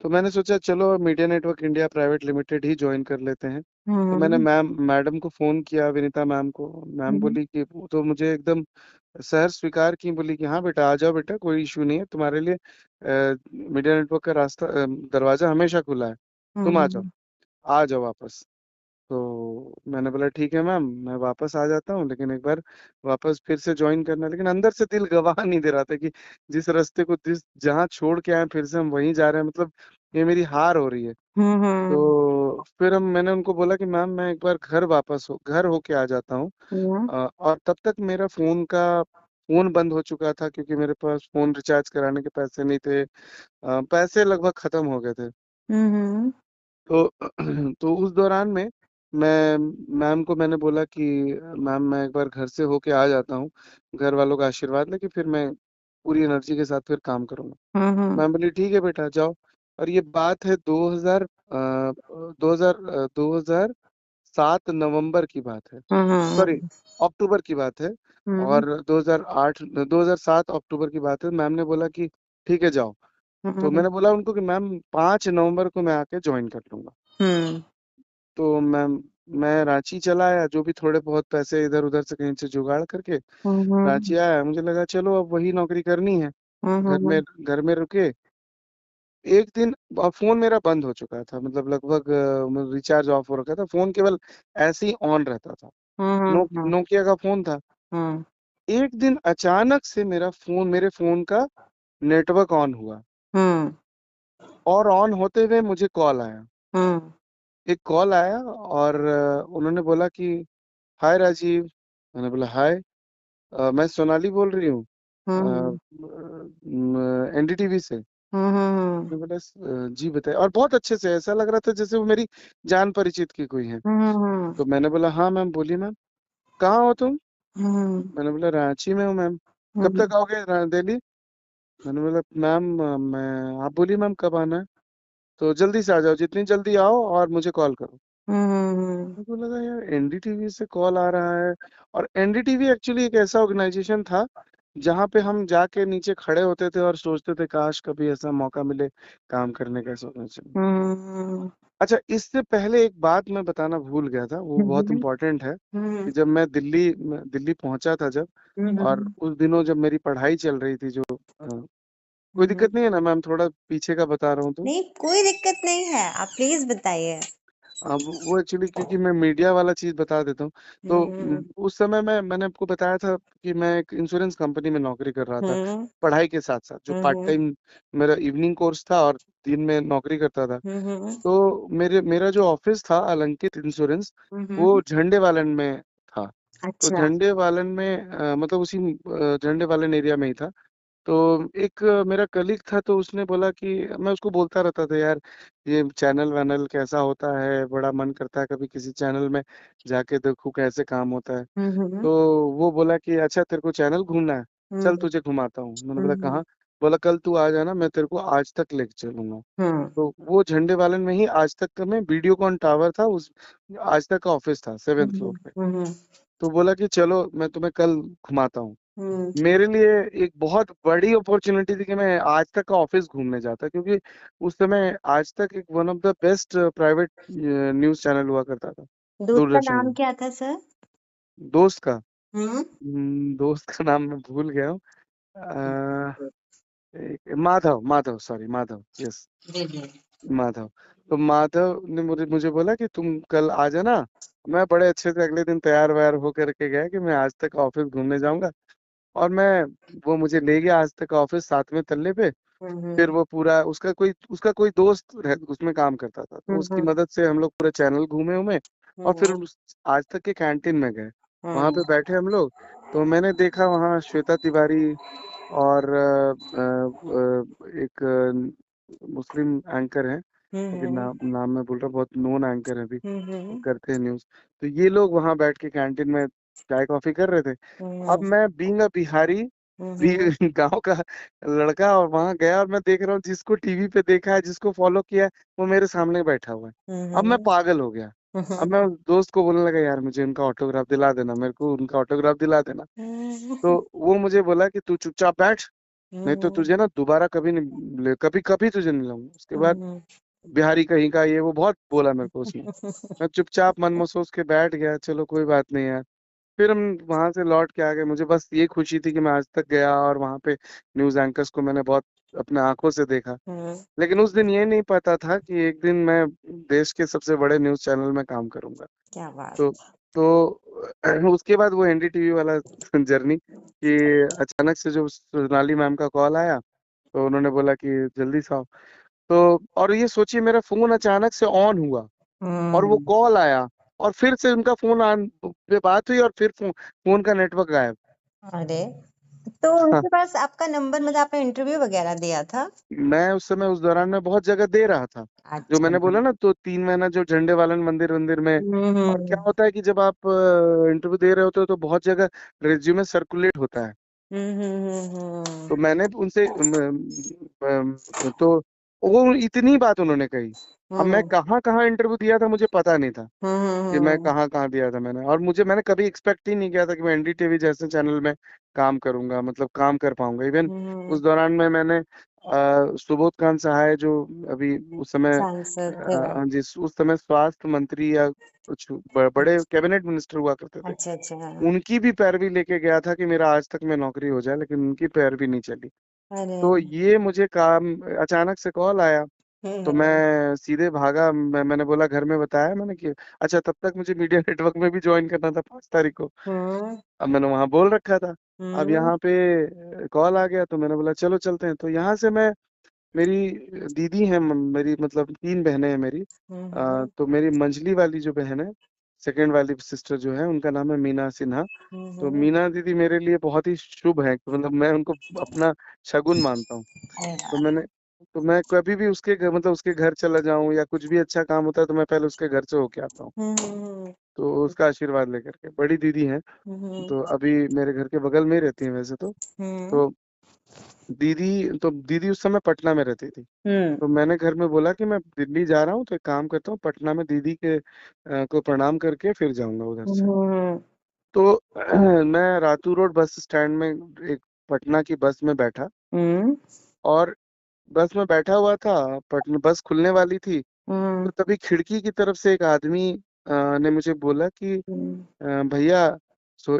तो मैंने सोचा चलो media network India private limited ही ज्वाइन कर लेते हैं। तो मैंने मैडम को फोन किया, विनीता मैम को। मैम बोली कि तो मुझे एकदम सहर्ष स्वीकार की, बोली कि हाँ बेटा, आ जाओ बेटा, कोई इशू नहीं है तुम्हारे लिए, मीडिया नेटवर्क का रास्ता, दरवाजा हमेशा खुला है, तुम आ जाओ वापस। तो मैंने बोला ठीक है मैम, मैं वापस आ जाता हूँ, लेकिन एक बार वापस फिर से ज्वाइन करना। लेकिन अंदर से दिल गवाह नहीं दे रहा था कि जिस रास्ते को जिस जहाँ छोड़ के आए फिर से हम वहीं जा रहे हैं, मतलब ये मेरी हार हो रही है। तो फिर मैंने उनको बोला कि मैम मैं एक बार घर होके आ जाता हूँ। और तब तक मेरा फोन बंद हो चुका था, क्योंकि मेरे पास फोन रिचार्ज कराने के पैसे नहीं थे, पैसे लगभग खत्म हो गए थे। तो तो उस दौरान में मैं मैम को मैंने बोला कि मैम मैं एक बार घर से होके आ जाता हूँ, घर वालों का आशीर्वाद लेके फिर मैं पूरी एनर्जी के साथ फिर काम करूंगा। मैम बोली ठीक है बेटा, जाओ। और ये बात है 2007 नवंबर की बात है, सॉरी अक्टूबर की बात है। और 2007 अक्टूबर की बात है। मैम ने बोला कि ठीक है जाओ। तो मैंने बोला उनको कि मैम 5 नवंबर को मैं आके ज्वाइन कर लूंगा। तो मैं रांची चला आया, जो भी थोड़े बहुत पैसे इधर उधर से कहीं से जुगाड़ करके रांची आया। मुझे लगा चलो अब वही नौकरी करनी है। घर में रुके एक दिन, फोन मेरा बंद हो चुका था, मतलब लगभग रिचार्ज ऑफ हो रखा था, फोन केवल ऐसे ही ऑन रहता था। नोकिया का फोन था। एक दिन अचानक से मेरे फोन का नेटवर्क ऑन हुआ, और ऑन होते हुए मुझे कॉल आया। एक कॉल आया, और उन्होंने बोला कि हाय राजीव। मैंने बोला हाय, मैं सोनाली बोल रही हूँ एनडीटीवी से। मैंने बोला जी बताइए, और बहुत अच्छे से, ऐसा लग रहा था जैसे वो मेरी जान परिचित की कोई है। तो मैंने बोला हाँ मैम, बोलिए मैम, कहाँ हो तुम? मैंने बोला रांची में हूँ मैम। कब तक आओगे दिल्ली? मैंने बोला मैम आप बोलिए मैम कब आना है, तो जल्दी से आ जाओ, जितनी जल्दी आओ और मुझे कॉल करो। मेरे को लगा यार एनडीटीवी से कॉल आ रहा है। और एनडीटीवी एक्चुअली एक ऐसा ऑर्गेनाइजेशन था जहाँ पे हम जाके नीचे खड़े होते थे और सोचते थे काश कभी ऐसा मौका मिले काम करने का, सोचना चाहिए। अच्छा, इससे पहले एक बात मैं बताना भूल गया था, वो बहुत इम्पोर्टेंट है। कि जब मैं दिल्ली पहुंचा था जब, और उस दिनों जब मेरी पढ़ाई चल रही थी, जो कोई दिक्कत नहीं है ना मैम, थोड़ा पीछे का बता रहा हूँ तो? नहीं, कोई दिक्कत नहीं है, आप प्लीज बताइए। अब वो एक्चुअली क्योंकि मैं मीडिया वाला चीज बता देता हूँ। तो उस समय मैंने आपको बताया था कि मैं एक इंश्योरेंस कंपनी में नौकरी कर रहा था, पढ़ाई के साथ साथ, जो पार्ट टाइम मेरा इवनिंग कोर्स था, और दिन में नौकरी करता था। तो मेरा जो ऑफिस था अलंकित इंश्योरेंस, वो झंडे वालन में था। तो अच्छा। झंडे वालन में मतलब उसी झंडे वालन एरिया में ही था। तो एक मेरा कलीग था, तो उसने बोला कि मैं उसको बोलता रहता था यार ये चैनल वैनल कैसा होता है, बड़ा मन करता है कभी किसी चैनल में जाके देखूं कैसे काम होता है। तो वो बोला कि अच्छा तेरे को चैनल घूमना है, चल तुझे घुमाता हूँ। मैंने बोला कहाँ? बोला कल तू आ जाना, मैं तेरे को आज तक लेके चलूंगा। तो वो झंडे वालन में ही आज तक का में वीडियोकॉन टावर था, उस आज तक का ऑफिस था 7th फ्लोर पे। तो बोला कि चलो मैं तुम्हें कल घुमाता हूँ। मेरे लिए एक बहुत बड़ी अपॉर्चुनिटी थी कि मैं आज तक का ऑफिस घूमने जाता, क्योंकि उस समय आज तक एक one of the best private news channel हुआ करता था दोस्त का दूरदर्शन नाम में। क्या था सर? दोस्त का दोस्त का नाम मैं भूल गया हूँ। Madhav, Madhav, sorry, Madhav, yes, Madhav. तो माधव ने मुझे बोला कि तुम कल आ जाना। मैं बड़े अच्छे से अगले दिन तैयार वैयार होकर के गया कि मैं आज तक ऑफिस घूमने जाऊंगा। और वो मुझे ले गया आज तक ऑफिस 7वें तल्ले पे। फिर वो पूरा उसका कोई दोस्त उसमें काम करता था, तो उसकी मदद से हम लोग पूरा चैनल घूमे उमे, और फिर आज तक के कैंटीन में गए, वहां पे बैठे हम लोग। तो मैंने देखा वहाँ श्वेता तिवारी और एक मुस्लिम एंकर है, अभी नाम नाम मैं बोल रहा हूँ, बहुत नोन एंकर है अभी, वो करते हैं न्यूज। तो ये लोग वहां बैठ के कैंटीन में चाय कॉफी कर रहे थे। अब मैं बीइंग अ बिहारी, भी गांव का लड़का, और वहां गया और मैं देख रहा हूँ जिसको टीवी पे देखा है, जिसको फॉलो किया है, वो मेरे सामने बैठा हुआ है। अब मैं पागल हो गया। अब मैं उस दोस्त को बोलने लगा, यार मुझे उनका ऑटोग्राफ दिला देना, मेरे को उनका ऑटोग्राफ दिला देना। तो वो मुझे बोला कि तू चुपचाप बैठ, नहीं तो तुझे ना दोबारा कभी नहीं, कभी कभी तुझे नहीं लाऊंगा। उसके बाद बिहारी कहीं का, ये वो बहुत बोला मेरे को उसने। मैं चुपचाप मन में सोच के बैठ गया, चलो कोई बात नहीं यार। फिर हम वहां से लौट के आ गए। मुझे बस ये खुशी थी कि मैं आज तक गया और वहां पे न्यूज एंकर्स को मैंने बहुत अपने आंखों से देखा। लेकिन उस दिन ये नहीं पता था कि एक दिन मैं देश के सबसे बड़े न्यूज चैनल में काम करूंगा। क्या बात। तो उसके बाद वो एनडीटीवी वाला जर्नी, कि अचानक से जो सोनाली मैम का कॉल आया, तो उन्होंने बोला कि जल्दी से आओ। तो और ये सोचिए, मेरा फोन अचानक से ऑन हुआ और वो कॉल आया, और फिर से उनका फोन ऑन पे बात हुई, और फिर फोन का नेटवर्क गायब। अरे, तो उनके पास आपका नंबर, मतलब आपने इंटरव्यू वगैरह दिया था? मैं उस समय उस दौरान में बहुत जगह दे रहा था। जो अच्छा। मैंने बोला ना, तो 3 महीना जो झंडे वालन मंदिर मंदिर में। और क्या होता है कि जब आप इंटरव्यू दे रहे होते हो तो बहुत जगह रेज्यूमे सर्कुलेट होता है। तो मैंने उनसे तो वो इतनी बात उन्होंने कही। अब मैं कहाँ कहाँ इंटरव्यू दिया था मुझे पता नहीं था कि मैं कहाँ कहाँ दिया था मैंने। और मैंने कभी एक्सपेक्ट ही नहीं किया था कि मैं एनडीटीवी जैसे चैनल में काम करूंगा, मतलब काम कर पाऊंगा। इवन उस दौरान में मैंने सुबोध कांत सहाय, जो अभी उस समय सांसद थे वो। हाँ जी, उस समय स्वास्थ्य मंत्री या कुछ बड़े कैबिनेट मिनिस्टर हुआ करते थे, अच्छा अच्छा। उनकी भी पैरवी लेके गया था कि मेरा आज तक में नौकरी हो जाए, लेकिन उनकी पैरवी नहीं चली। अरे। तो ये मुझे काम, अचानक से कॉल आया, तो मैं सीधे भागा। मैंने बोला, घर में बताया मैंने कि अच्छा, तब तक मुझे मीडिया नेटवर्क में भी ज्वाइन करना था 5 तारीख को। अब मैंने वहां बोल रखा था। अब यहाँ पे कॉल आ गया, तो मैंने बोला चलो चलते हैं। तो यहाँ से मैं, मेरी दीदी है, मेरी मतलब 3 बहनें हैं मेरी। तो मेरी मंझली वाली जो बहन है, सेकंड वाली सिस्टर जो है, उनका नाम है मीना सिन्हा। तो मीना दीदी मेरे लिए बहुत ही शुभ है, मतलब मैं उनको अपना शगुन मानता हूँ। तो मैं कभी भी उसके घर, मतलब उसके घर चला जाऊं या कुछ भी अच्छा काम होता है, तो मैं पहले उसके घर से होके आता हूँ, तो उसका आशीर्वाद लेकर के। बड़ी दीदी है, तो अभी मेरे घर के बगल में ही रहती है वैसे तो दीदी उस समय पटना में रहती थी। तो मैंने घर में बोला कि मैं दिल्ली जा रहा हूँ, तो एक काम करता हूँ, पटना में दीदी के को प्रणाम करके फिर जाऊंगा उधर से। तो मैं रातू रोड बस स्टैंड में एक पटना की बस में बैठा, और बस में बैठा हुआ था, पटना बस खुलने वाली थी। तो तभी खिड़की की तरफ से एक आदमी ने मुझे बोला कि भैया,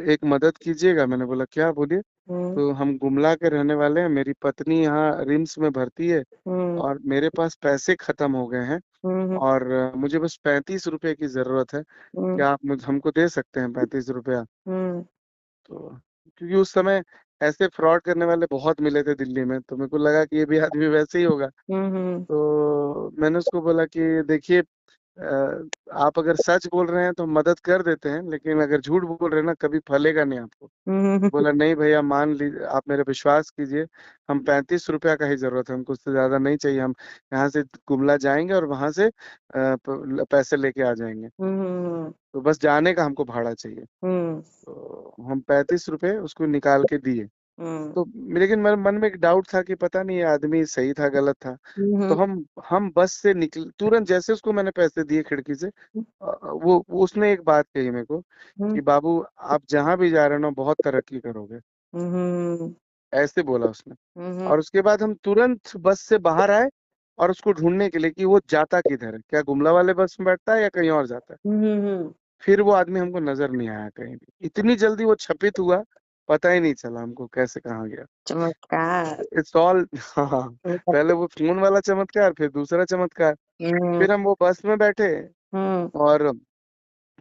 एक मदद कीजिएगा। मैंने बोला क्या, बोलिए। तो हम गुमला के रहने वाले हैं, मेरी पत्नी यहाँ रिम्स में भर्ती है, और मेरे पास पैसे खत्म हो गए हैं, और मुझे बस 35 रुपए की जरूरत है। क्या आप हमको दे सकते हैं 35 रुपया? तो क्योंकि उस समय ऐसे फ्रॉड करने वाले बहुत मिले थे दिल्ली में, तो मेरे को लगा कि ये भी आदमी वैसे ही होगा। तो मैंने उसको बोला कि देखिए, आप अगर सच बोल रहे हैं तो मदद कर देते हैं, लेकिन अगर झूठ बोल रहे हैं ना, कभी फलेगा नहीं आपको। बोला नहीं भैया, मान लीजिए, आप मेरे विश्वास कीजिए, हम 35 रुपया का ही जरूरत है, हमको उससे ज्यादा नहीं चाहिए। हम यहाँ से गुमला जाएंगे और वहां से पैसे लेके आ जाएंगे, तो बस जाने का हमको भाड़ा चाहिए। तो हम 35 रुपए उसको निकाल के दिए। तो लेकिन मेरे मन में एक डाउट था कि पता नहीं ये आदमी सही था गलत था। तो हम बस से निकल, तुरंत जैसे उसको मैंने पैसे दिए खिड़की से, वो उसने एक बात कही मेरे को कि बाबू, आप जहां भी जा रहे हो ना, बहुत तरक्की करोगे, ऐसे बोला उसने। और उसके बाद हम तुरंत बस से बाहर आए, और उसको ढूंढने के लिए कि वो जाता किधर है, क्या गुमला वाले बस में बैठता है या कहीं और जाता है। फिर वो आदमी हमको नजर नहीं आया कहीं भी, इतनी जल्दी वो छपित हुआ, पता ही नहीं चला हमको कैसे कहाँ गया। चमत्कार। इट्स ऑल हाँ, पहले वो फोन वाला चमत्कार, फिर दूसरा चमत्कार। फिर हम वो बस में बैठे और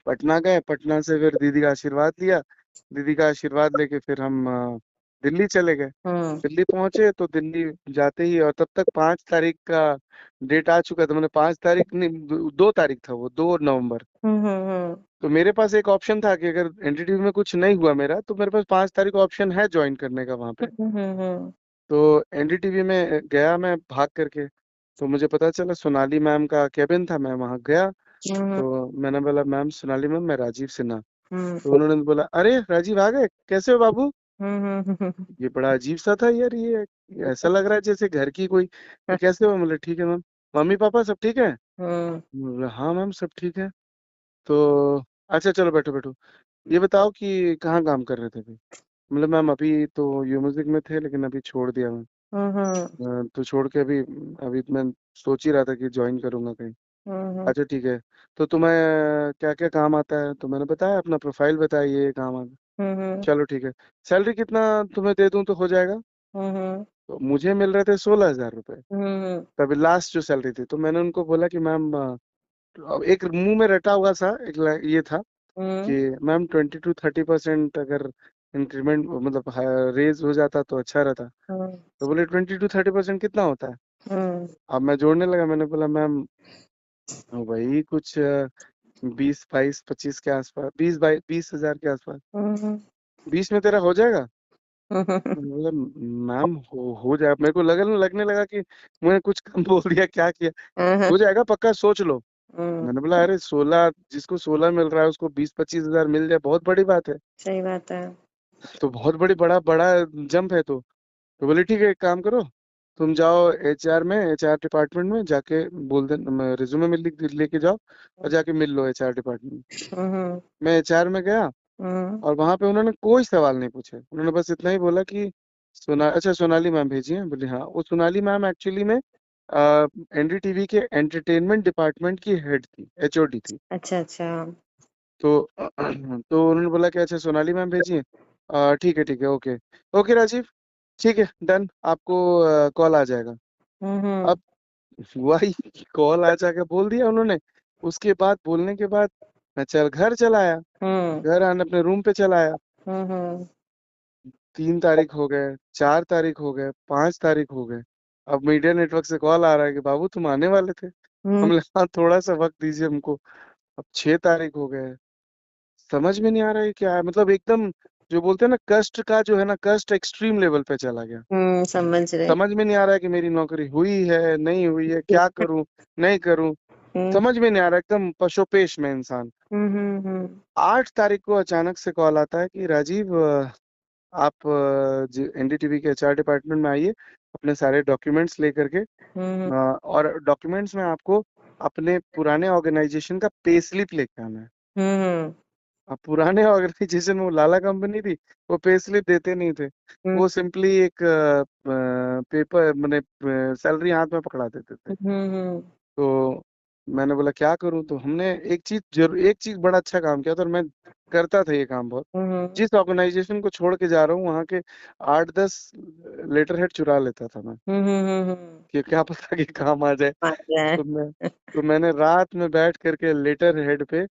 पटना गए, पटना से फिर दीदी का आशीर्वाद लिया। दीदी का आशीर्वाद लेके फिर हम दिल्ली चले गए। दिल्ली पहुंचे तो दिल्ली जाते ही, और तब तक 5 तारीख का डेट आ चुका था। मैंने 5 तारीख नहीं, 2 तारीख था वो, 2 नवंबर। तो मेरे पास एक ऑप्शन था कि अगर एनडीटीवी में कुछ नहीं हुआ मेरा, तो मेरे पास 5 तारीख ऑप्शन है ज्वाइन करने का वहां पे। तो एनडीटीवी में गया मैं भाग करके, तो मुझे पता चला सोनाली मैम का केबिन था। मैं वहां गया तो मैंने बोला, मैम सोनाली मैम, मैं राजीव सिन्हा। तो उन्होंने बोला, अरे राजीव आ गए, कैसे हो बाबू? ये बड़ा अजीब सा था यार, ये ऐसा लग रहा है जैसे घर की कोई। तो कैसे हो? बोले ठीक है मैम। मम्मी पापा सब ठीक है? बोला हाँ मैम सब ठीक है। तो अच्छा चलो बैठो बैठो, ये बताओ कि कहाँ काम कर रहे थे अभी? मतलब मैम अभी तो यू म्यूजिक में थे, लेकिन अभी छोड़ दिया मैं। तो छोड़ के अभी अभी मैं सोच ही रहा था कि ज्वाइन करूंगा कहीं। अच्छा ठीक है, तो तुम्हें क्या क्या काम आता है? तो मैंने बताया, अपना प्रोफाइल बताया, ये काम आता। चलो ठीक है, सैलरी कितना तुम्हें दे दूं तो हो जाएगा? तो मुझे मिल रहे थे 16,000 रुपए, तभी लास्ट जो सैलरी थी। तो मैंने उनको बोला कि मैम, अब एक मुंह में रटा हुआ सा एक ये था कि मैम 20 to 30% अगर इंक्रीमेंट मतलब रेज हो जाता तो अच्छा रहता। तो बोले 20 to 30% कितना होता है? अब मैं जोड़ने लगा, मैंने बोला मैम वही कुछ 20, 22, 25 के आसपास, 20 हजार के आसपास। 20 में तेरा हो जाएगा? मैंने बोला मैम हो जाएगा। मेरे को लगने लगा कि मैंने कुछ कम बोल दिया, क्या किया। हो जाएगा पक्का, सोच लो। मैंने बोला अरे 16, जिसको 16 मिल रहा है उसको 20-25 हजार मिल जाए, बहुत बड़ी बात है। सही बात है। तो बहुत बड़ा बड़ा जंप है। तो बोले ठीक है, एक काम करो, तुम जाओ एचआर में, एचआर डिपार्टमेंट में जाके बोल दे, रिज्यूमे में लेके जाओ और जाके मिल लो एचआर डिपार्टमेंट। मैं एचआर में गया और वहां पे उन्होंने कोई सवाल नहीं पूछे। उन्होंने बस इतना ही बोला कि अच्छा सोनाली मैम भेजी हैं? बोली हाँ। वो सोनाली मैम एक्चुअली में एनडीटीवी के एंटरटेनमेंट डिपार्टमेंट की हेड थी, एचओडी थी। अच्छा अच्छा। तो तो उन्होंने बोला कि अच्छा सोनाली मैम भेजी हैं, ठीक है, ओके ओके राजीव, ठीक है डन, आपको कॉल आ जाएगा। अब हुआ ही, कॉल आ जाके बोल दिया उन्होंने। उसके बाद बोलने के बाद मैं घर चला आया। घर आने अपने रूम पे चला आया। 3 तारीख हो गए, 4 तारीख हो गए, 5 तारीख हो गए। अब मीडिया नेटवर्क से कॉल आ रहा है कि बाबू तुम आने वाले थे? हमने हाँ थोड़ा सा वक्त दीजिए हमको। अब 6 तारीख हो गए, समझ में नहीं आ रहा है क्या है। मतलब एकदम जो बोलते हैं ना, कष्ट का जो है ना, कष्ट एक्सट्रीम लेवल पे चला गया। समझ रहे। समझ में नहीं आ रहा है कि मेरी नौकरी हुई है नहीं हुई है, क्या करूं नहीं करूं, समझ में नहीं आ रहा, एकदम पशोपेश में इंसान। 8 तारीख को अचानक से कॉल आता है कि राजीव आप एनडीटीवी के एचआर डिपार्टमेंट में आइए, अपने सारे डॉक्यूमेंट्स लेकर के। और डॉक्यूमेंट्स में आपको अपने पुराने ऑर्गेनाइजेशन का पे स्लिप लेके आना है। अब पुराने ऑर्गेनाइजेशन में वो लाला कंपनी थी, वो पे स्लिप देते नहीं थे। वो सिंपली एक पेपर मैंने सैलरी हाथ में पकड़ा देते थे। तो मैंने बोला क्या करूं? तो हमने एक चीज बड़ा अच्छा काम किया था, और मैं करता था ये काम बहुत। जिस ऑर्गेनाइजेशन को छोड़ के जा रहा हूँ वहां के 8-10 लेटर हेड चुरा लेता था मैं, कि क्या पता कि काम आ जाए। तो मैंने रात में बैठ करके लेटर हेड पे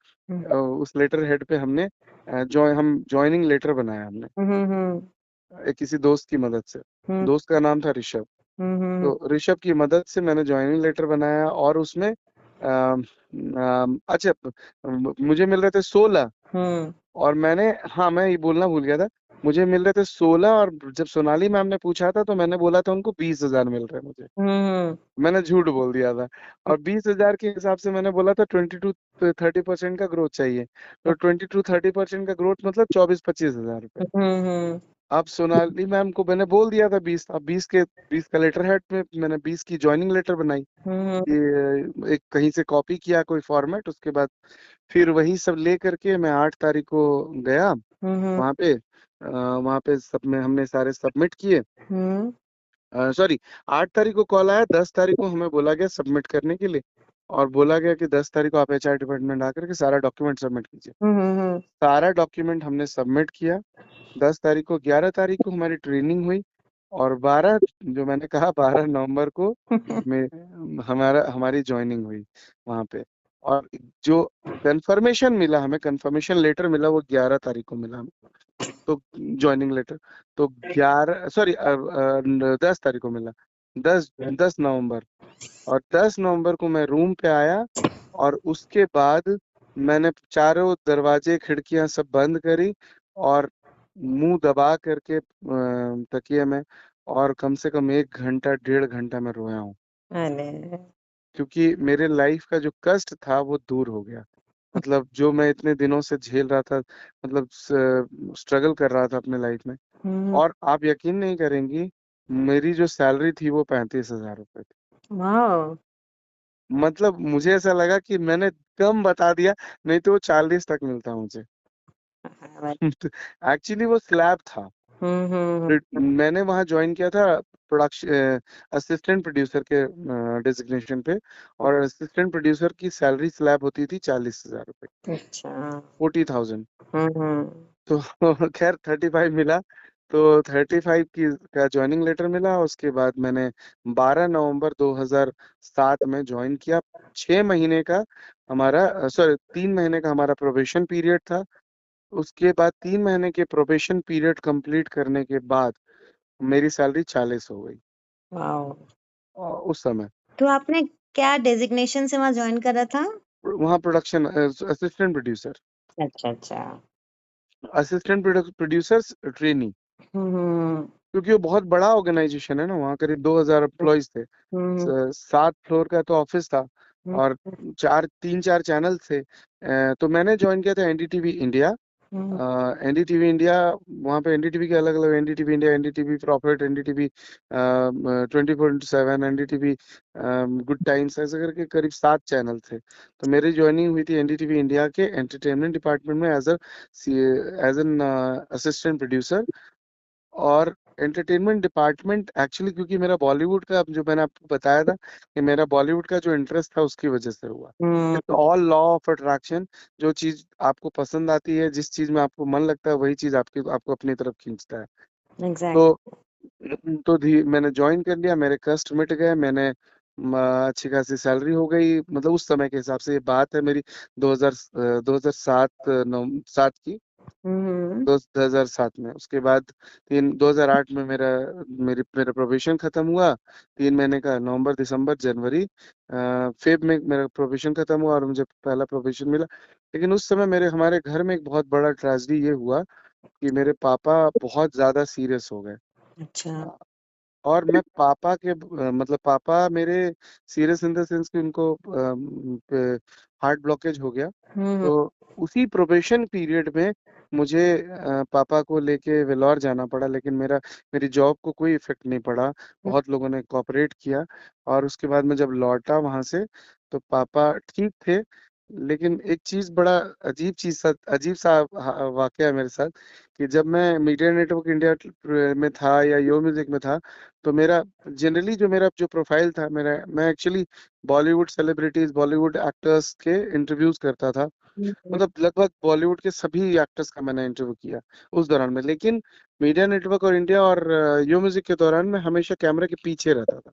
उस लेटर हेड पे हमने हम ज्वाइनिंग लेटर बनाया हमने, किसी दोस्त की मदद से। दोस्त का नाम था ऋषभ। तो ऋषभ की मदद से मैंने ज्वाइनिंग लेटर बनाया, और उसमें अच्छा मुझे मिल रहे थे 16, और मैं ये बोलना भूल गया था, मुझे मिल रहे थे 16। और जब सोनाली मैम ने पूछा था तो मैंने बोला था उनको 20,000 मिल रहे हैं मुझे। मैंने झूठ बोल दिया था। और 20,000 के हिसाब से मैंने बोला था 20 to 30% का ग्रोथ चाहिए। तो 20 to 30% का ग्रोथ मतलब 24-25 हजार रुपए। अब सोनाली मैम को मैंने बोल दिया था 20। अब 20 का लेटर हेड में मैंने 20 की ज्वाइनिंग लेटर बनाई, ये एक कहीं से कॉपी किया कोई फॉर्मेट। उसके बाद फिर वही सब ले करके मैं 8 तारीख को गया वहां पे। वहां पे सब में हमने सारे सबमिट किए। सॉरी, 8 तारीख को कॉल आया, 10 तारीख को हमें बोला गया सबमिट करने के लिए, और बोला गया कि 10 तारीख को आप एचआर डिपार्टमेंट आकर के सारा डॉक्यूमेंट सबमिट कीजिए। सारा डॉक्यूमेंट हमने सबमिट किया। 10 तारीख को, 11 तारीख को हमारी ट्रेनिंग हुई, और 12 जो मैंने कहा 12 नवंबर को हमारी ज्वाइनिंग हुई वहां पे। और जो कंफर्मेशन मिला हमें, कंफर्मेशन लेटर मिला, वो 11 तारीख को मिला हमें, तो ज्वाइनिंग लेटर तो 10 तारीख को मिला, 10 नवंबर। और 10 नवंबर को मैं रूम पे आया, और उसके बाद मैंने चारों दरवाजे खिड़कियां सब बंद करी, और मुंह दबा करके तकिए में, और कम से कम 1 घंटा 1.5 घंटा मैं रोया हूँ, अरे क्योंकि मेरे लाइफ का जो कष्ट था वो दूर हो गया। मतलब जो मैं इतने दिनों से झेल रहा था, मतलब स्ट्रगल कर रहा था अपने लाइफ में। और आप यकीन नहीं करेंगी, मेरी जो सैलरी थी वो 35,000 रुपए थी। वाह। मतलब मुझे ऐसा लगा कि मैंने कम बता दिया, नहीं तो वो 40 तक मिलता मुझे। एक्चुअली वो स्लैब था। मैंने वहां ज्वाइन किया था प्रोडक्शन असिस्टेंट प्रोड्यूसर के डेजिग्नेशन पे, और असिस्टेंट प्रोड्यूसर की सैलरी स्लैब होती थी 40,000 रुपए, अच्छा। 40,000। हम्म। तो खैर 35 मिला, तो 35 की का ज्वाइनिंग लेटर मिला। उसके बाद मैंने 12 नवंबर 2007 में ज्वाइन किया। 6 महीने का हमारा, सॉरी 3 महीने का हमारा प्रोबेशन पीरियड था। उसके बाद 3 महीने के प्रोबेशन पीरियड कंप्लीट करने के बाद मेरी सैलरी 40 हो गई वाह। उस समय। तो आपने क्या डेजिग्नेशन से वहां ज्वाइन करा था? वहाँ प्रोडक्शन असिस्टेंट प्रोड्यूसर, अच्छा अच्छा। असिस्टेंट प्रोड्यूसर ट्रेनी, हम्म क्योंकि वो बहुत बड़ा ऑर्गेनाइजेशन है ना, वहाँ करीब 2,000 एम्प्लॉयज थे। हम्म 7 फ्लोर का तो ऑफिस था, हम्म और 3-4 चैनल थे। तो मैंने ज्वाइन किया था एनडीटीवी इंडिया। हम्म एनडीटीवी इंडिया, वहाँ पे एनडीटीवी के अलग अलग, NDTV India, NDTV profit, NDTV 24/7, NDTV good times, ऐसे करके करीब 7 चैनल थे। तो मेरी ज्वाइनिंग हुई थी एनडीटीवी इंडिया के एंटरटेनमेंट डिपार्टमेंट में एज एन असिस्टेंट प्रोड्यूसर। और एंटरटेनमेंट डिपार्टमेंट एक्चुअली, क्योंकि मेरा बॉलीवुड का, जो मैंने आपको बताया था कि मेरा बॉलीवुड का जो इंटरेस्ट था उसकी वजह से हुआ। It's all law of attraction. जो चीज आपको पसंद आती है, जिस चीज में आपको मन लगता है, वही चीज आपको अपनी तरफ खींचता है। तो मैंने ज्वाइन कर लिया, मेरे कष्ट मिट गए, मैंने अच्छी खासी सैलरी हो गई। मतलब उस समय के हिसाब से ये बात है मेरी 2007 की, 2007 में। उसके बाद 2008 में मेरा प्रोबेशन खत्म हुआ। 3 महीने का, नवंबर दिसंबर जनवरी फेब में मेरा प्रोबेशन खत्म हुआ, और मुझे पहला प्रोबेशन मिला। लेकिन उस समय हमारे घर में एक बहुत बड़ा ट्रेजेडी ये हुआ कि मेरे पापा बहुत ज्यादा सीरियस हो गए। अच्छा। और मैं पापा के मतलब पापा मेरे सीरियस इन द सेंस कि उनको हार्ट ब्लॉकेज हो गया। तो उसी प्रोबेशन पीरियड में मुझे पापा को लेके वेलोर जाना पड़ा, लेकिन मेरी जॉब को कोई इफेक्ट नहीं पड़ा। बहुत लोगों ने कोऑपरेट किया, और उसके बाद मैं जब लौटा वहां से, तो पापा ठीक थे। लेकिन एक चीज, बड़ा अजीब सा वाकया है मेरे साथ, कि जब मैं मीडिया नेटवर्क इंडिया में था या यो म्यूजिक में था, तो मेरा जनरली जो प्रोफाइल था मैं actually Bollywood celebrities, Bollywood actors के इंटरव्यूज करता था। मतलब लगभग बॉलीवुड के सभी एक्टर्स का मैंने इंटरव्यू किया उस दौरान में। लेकिन मीडिया नेटवर्क और इंडिया और यो म्यूजिक के दौरान मैं हमेशा कैमरे के पीछे रहता था,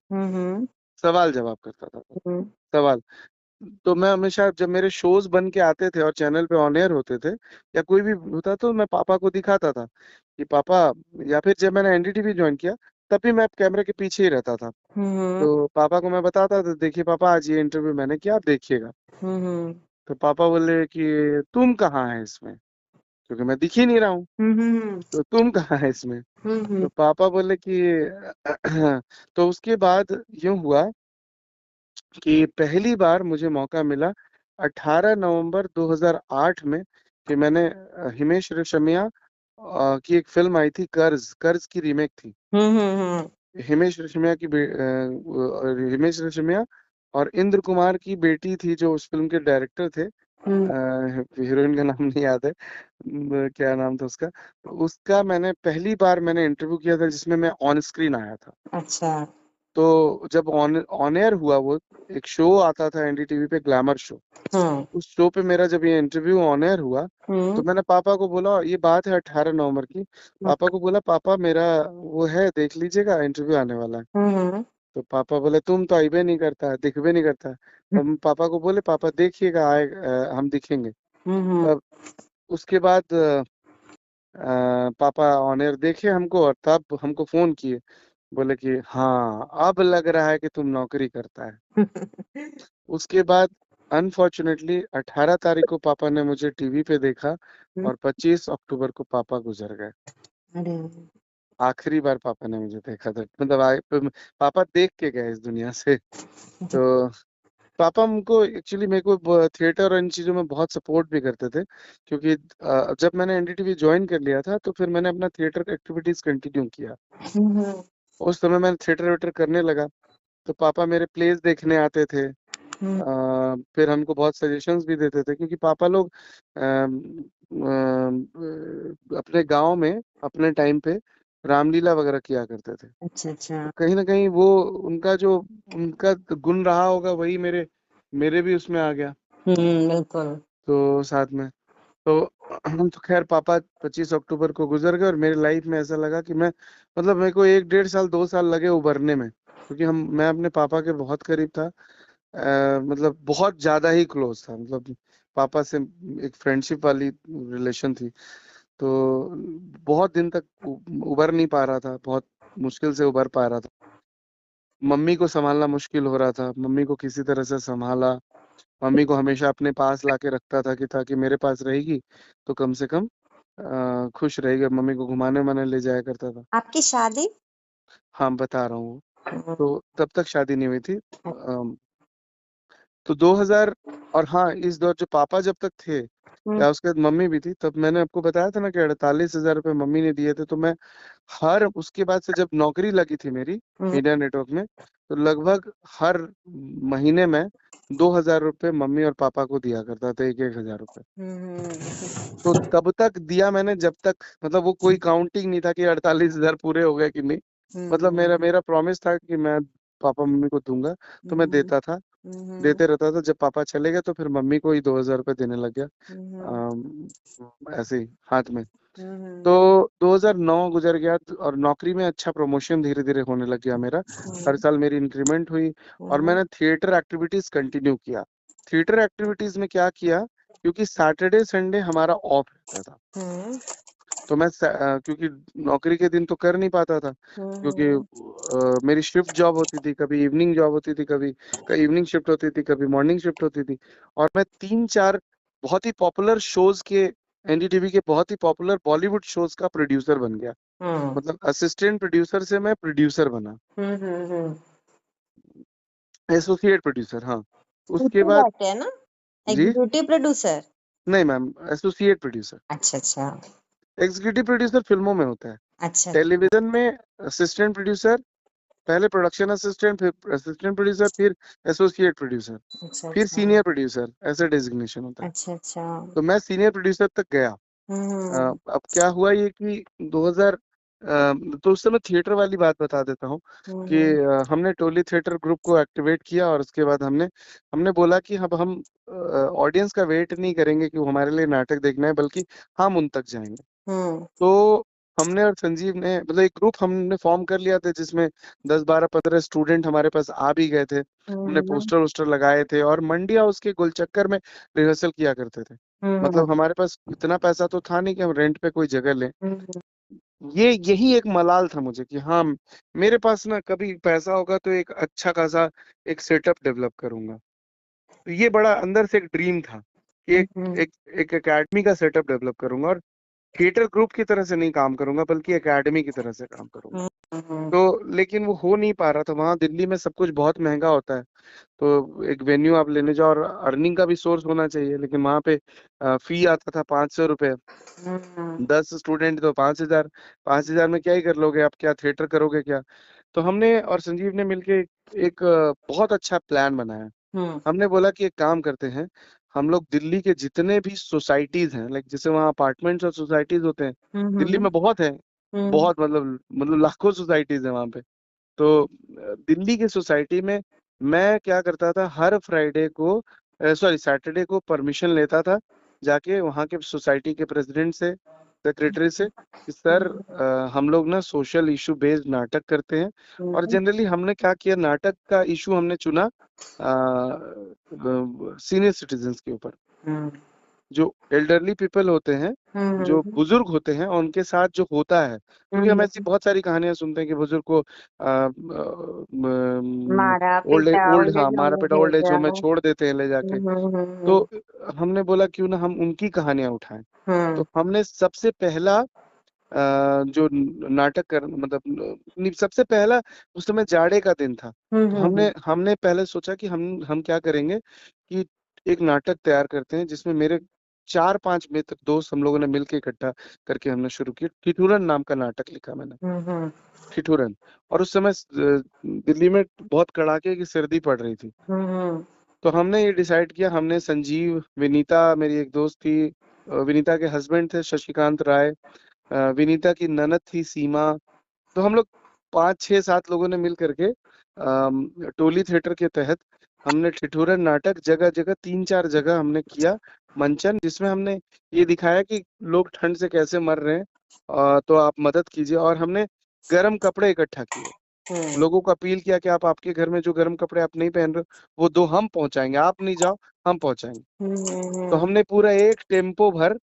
सवाल जवाब करता था। सवाल तो मैं हमेशा, जब मेरे शोज बन के आते थे और चैनल पे ऑन एयर होते थे या कोई भी होता, तो मैं पापा को दिखाता था कि पापा, या फिर जब मैंने एनडीटीवी ज्वाइन किया तब भी मैं कैमरे के पीछे ही रहता था। तो पापा को मैं बताता था, देखिए पापा, आज ये इंटरव्यू मैंने किया, आप देखिएगा। तो पापा बोले कि तुम कहाँ है इसमें, क्योंकि मैं दिख ही नहीं रहा हूँ, तो तुम कहाँ है इसमें। तो पापा बोले कि तो उसके बाद यूं हुआ कि पहली बार मुझे मौका मिला 18 नवंबर 2008 में, कि मैंने हिमेश रेशमिया की एक फिल्म आई थी, कर्ज की रीमेक थी। हिमेश रेशमिया हिमेश रेशमिया और इंद्र कुमार की बेटी थी, जो उस फिल्म के डायरेक्टर थे। हीरोइन का नाम नहीं याद है, क्या नाम था उसका। उसका पहली बार मैंने इंटरव्यू किया था, जिसमें मैं ऑन स्क्रीन आया था। अच्छा। तो जब ऑन एयर हुआ, वो एक शो आता था एनडीटीवी पे, ग्लैमर शो। उस शो पे मेरा जब ये इंटरव्यू ऑन एयर हुआ, तो मैंने पापा को बोला, ये बात है 18 नवंबर की, पापा को बोला, पापा मेरा वो है, देख लीजिएगा इंटरव्यू आने वाला है। तो पापा बोले तुम तो आइबे नहीं करता है, दिखबे नहीं करता है। हम पापा को बोले पापा देखिएगा आए, हम दिखेंगे। तब उसके बाद पापा ऑन एयर देखे हमको और तब हमको फोन किए, बोले कि हाँ अब लग रहा है कि तुम नौकरी करता है। उसके बाद अनफॉर्चुनेटली 18 तारीख को पापा ने मुझे टीवी पे देखा और 25 अक्टूबर को पापा गुजर गए। अरे आखिरी बार पापा ने मुझे देखा था, मतलब पापा देख के गए इस दुनिया से। तो पापा हमको एक्चुअली मेरे को थिएटर और इन चीजों में बहुत सपोर्ट भी करते थे, क्योंकि जब मैंने एनडीटीवी ज्वाइन कर लिया था तो फिर मैंने अपना थिएटर एक्टिविटीज कंटिन्यू किया। उस समय मैंने थिएटर वेटर करने लगा, तो पापा मेरे प्लेस देखने आते थे। फिर हमको बहुत सजेशंस भी देते थे, क्योंकि पापा लोग अपने गांव में अपने टाइम पे रामलीला वगैरह किया करते थे। अच्छा अच्छा। तो कहीं ना कहीं वो उनका गुण रहा होगा, वही मेरे भी उसमें आ गया। बिल्कुल। तो साथ में तो हम तो खैर पापा 25 अक्टूबर को गुजर गए और मेरी लाइफ में ऐसा लगा कि मैं, मतलब मेरे को 1 डेढ़ साल 2 साल लगे उभरने में, क्योंकि मैं अपने पापा के बहुत करीब था। मतलब बहुत ज्यादा ही क्लोज था, मतलब पापा से एक फ्रेंडशिप वाली रिलेशन थी। तो बहुत दिन तक उभर नहीं पा रहा था, बहुत मुश्किल से उभर पा रहा था। मम्मी को संभालना मुश्किल हो रहा था, मम्मी को किसी तरह से संभाला। मम्मी को हमेशा अपने पास लाके रखता था कि ताकि मेरे पास रहेगी तो कम से कम खुश रहेगी। मम्मी को घुमाने उमाने ले जाया करता था। आपकी शादी? हाँ बता रहा हूँ। तो तब तक शादी नहीं हुई थी। तो 2000, और हाँ इस दौर जो पापा जब तक थे या उसके बाद मम्मी भी थी, तब मैंने आपको बताया था ना कि 48,000 रुपये मम्मी ने दिए थे। तो मैं उसके बाद से जब नौकरी लगी थी मेरी मीडिया नेटवर्क में, तो लगभग हर महीने में 2,000 रुपये मम्मी और पापा को दिया करता था, 1,000 रुपये। तो तब तक दिया मैंने जब तक, मतलब वो कोई काउंटिंग नहीं था कि 48,000 पूरे हो गए कि नहीं। मतलब मेरा प्रॉमिस था कि मैं पापा मम्मी को दूंगा, तो मैं देता था, देते रहता था। जब पापा चले गए तो फिर मम्मी को ही 2,000 रुपये देने लग गया, ऐसे ही हाथ में। तो 2009 गुजर गया और नौकरी में अच्छा प्रमोशन धीरे धीरे होने लग गया मेरा। हर साल मेरी इंक्रीमेंट हुई और मैंने थिएटर एक्टिविटीज कंटिन्यू किया। थिएटर एक्टिविटीज में क्या किया, क्योंकि सैटरडे संडे हमारा ऑफ रहता था, तो मैं क्योंकि नौकरी के दिन तो कर नहीं पाता था, क्योंकि मेरी शिफ्ट जॉब होती थी, कभी इवनिंग जॉब होती थी, कभी इवनिंग शिफ्ट होती थी, कभी मॉर्निंग शिफ्ट होती थी। और मैं 3-4 बहुत ही पॉपुलर शोज के, एनडीटीवी के बहुत ही पॉपुलर बॉलीवुड शोज का प्रोड्यूसर बन गया। मतलब असिस्टेंट प्रोड्यूसर से मैं प्रोड्यूसर बना, एसोसिएट प्रोड्यूसर। हाँ उसके बाद है ना, जी एग्जीक्यूटिव प्रोड्यूसर? नहीं मैम, एसोसिएट प्रोड्यूसर। अच्छा अच्छा। एग्जीक्यूटिव प्रोड्यूसर फिल्मों में होता है, अच्छा टेलीविजन में असिस्टेंट प्रोड्यूसर, पहले प्रोडक्शन असिस्टेंट, फिर असिस्टेंट प्रोड्यूसर, फिर एसोसिएट प्रोड्यूसर, अच्छा। फिर सीनियर प्रोड्यूसर, ऐसे डेजिग्नेशन होता है। अच्छा अच्छा। तो मैं सीनियर प्रोड्यूसर तक गया। अब क्या हुआ ये कि 2000, तो उस समय थिएटर वाली बात बता देता हूँ कि हमने टोली थिएटर ग्रुप को एक्टिवेट किया और उसके बाद हमने बोला कि अब हम ऑडियंस का वेट नहीं करेंगे कि वो हमारे लिए नाटक देखना है, बल्कि हम उन तक जाएंगे। तो हमने और संजीव ने, मतलब एक ग्रुप हमने फॉर्म कर लिया था जिसमें 10, 12, 15 स्टूडेंट हमारे पास आ भी गए थे। हमने पोस्टर वोस्टर लगाए थे और मंडिया उसके गोलचक्कर में रिहर्सल किया करते थे। मतलब हमारे पास इतना पैसा तो था नहीं कि हम रेंट पे कोई जगह लें। यही एक मलाल था मुझे कि हाँ मेरे पास ना कभी पैसा होगा तो एक अच्छा खासा एक सेटअप डेवलप करूंगा। तो ये बड़ा अंदर से एक ड्रीम था कि एक एकेडमी का सेटअप डेवलप करूंगा, और थिएटर ग्रुप की तरह से नहीं काम करूंगा बल्कि एकेडमी की तरह से काम करूंगा। तो लेकिन वो हो नहीं पा रहा था। वहां दिल्ली में सब कुछ बहुत महंगा होता है, तो एक वेन्यू आप लेने जाओ और अर्निंग का भी सोर्स होना चाहिए, लेकिन वहां पे फी आता था 500 रुपए। 10 स्टूडेंट तो 5,000। 5,000 में क्या ही कर लोगे आप, क्या थिएटर करोगे क्या। तो हमने और संजीव ने मिलके एक बहुत अच्छा प्लान बनाया। हमने बोला कि एक काम करते हैं, हम लोग दिल्ली के जितने भी सोसाइटीज हैं, लाइक जैसे वहाँ अपार्टमेंट्स और सोसाइटीज होते हैं, दिल्ली में बहुत है, बहुत मतलब लाखों सोसाइटीज है वहाँ पे। तो दिल्ली की सोसाइटी में मैं क्या करता था, हर फ्राइडे को, सॉरी सैटरडे को परमिशन लेता था, जाके वहाँ के सोसाइटी के प्रेसिडेंट से सेक्रेटरी से कि सर हम लोग ना सोशल इशू बेस्ड नाटक करते हैं और जनरली हमने क्या किया, नाटक का इशू हमने चुना सीनियर सिटीजन्स के ऊपर, जो एल्डरली पीपल होते हैं, जो बुजुर्ग होते हैं, उनके साथ जो होता है, क्योंकि हम ऐसी बहुत सारी कहानियां सुनते हैं कि बुजुर्ग को मारा ओल्ड पिटा मारा पिटा ओल्ड एज होम में छोड़ देते हैं ले जाके। तो हमने बोला क्यों ना हम उनकी कहानियां उठाएं। तो हमने सबसे पहला जो नाटक कर मतलब सबसे पहला, उस समय जाड़े का दिन था, तो हमने पहले सोचा कि हम क्या करेंगे कि एक नाटक तैयार करते हैं जिसमें मेरे 4-5 मित्र दोस्त हम लोगों ने मिलकर इकट्ठा करके हमने शुरू किया। ठिठुरन नाम का नाटक लिखा मैंने, ठिठुरन। और उस समय दिल्ली में बहुत कड़ाके की सर्दी पड़ रही थी, तो हमने ये डिसाइड किया, हमने संजीव, विनीता मेरी एक दोस्त थी, विनीता के हस्बैंड थे शशिकांत राय, विनीता की ननद थी सीमा, तो हम लोग 5-6-7 लोगों ने मिल करके टोली थिएटर के तहत हमने ठिठुरन नाटक जगह जगह 3-4 जगह हमने किया मंचन, जिसमें हमने ये दिखाया कि लोग ठंड से कैसे मर रहे हैं, तो आप मदद कीजिए। और हमने गर्म कपड़े इकट्ठा किए, लोगों को अपील किया कि आप आपके घर में जो गर्म कपड़े आप नहीं पहन रहे वो दो, हम पहुंचाएंगे, आप नहीं जाओ हम पहुंचाएंगे। तो हमने पूरा एक टेम्पो भर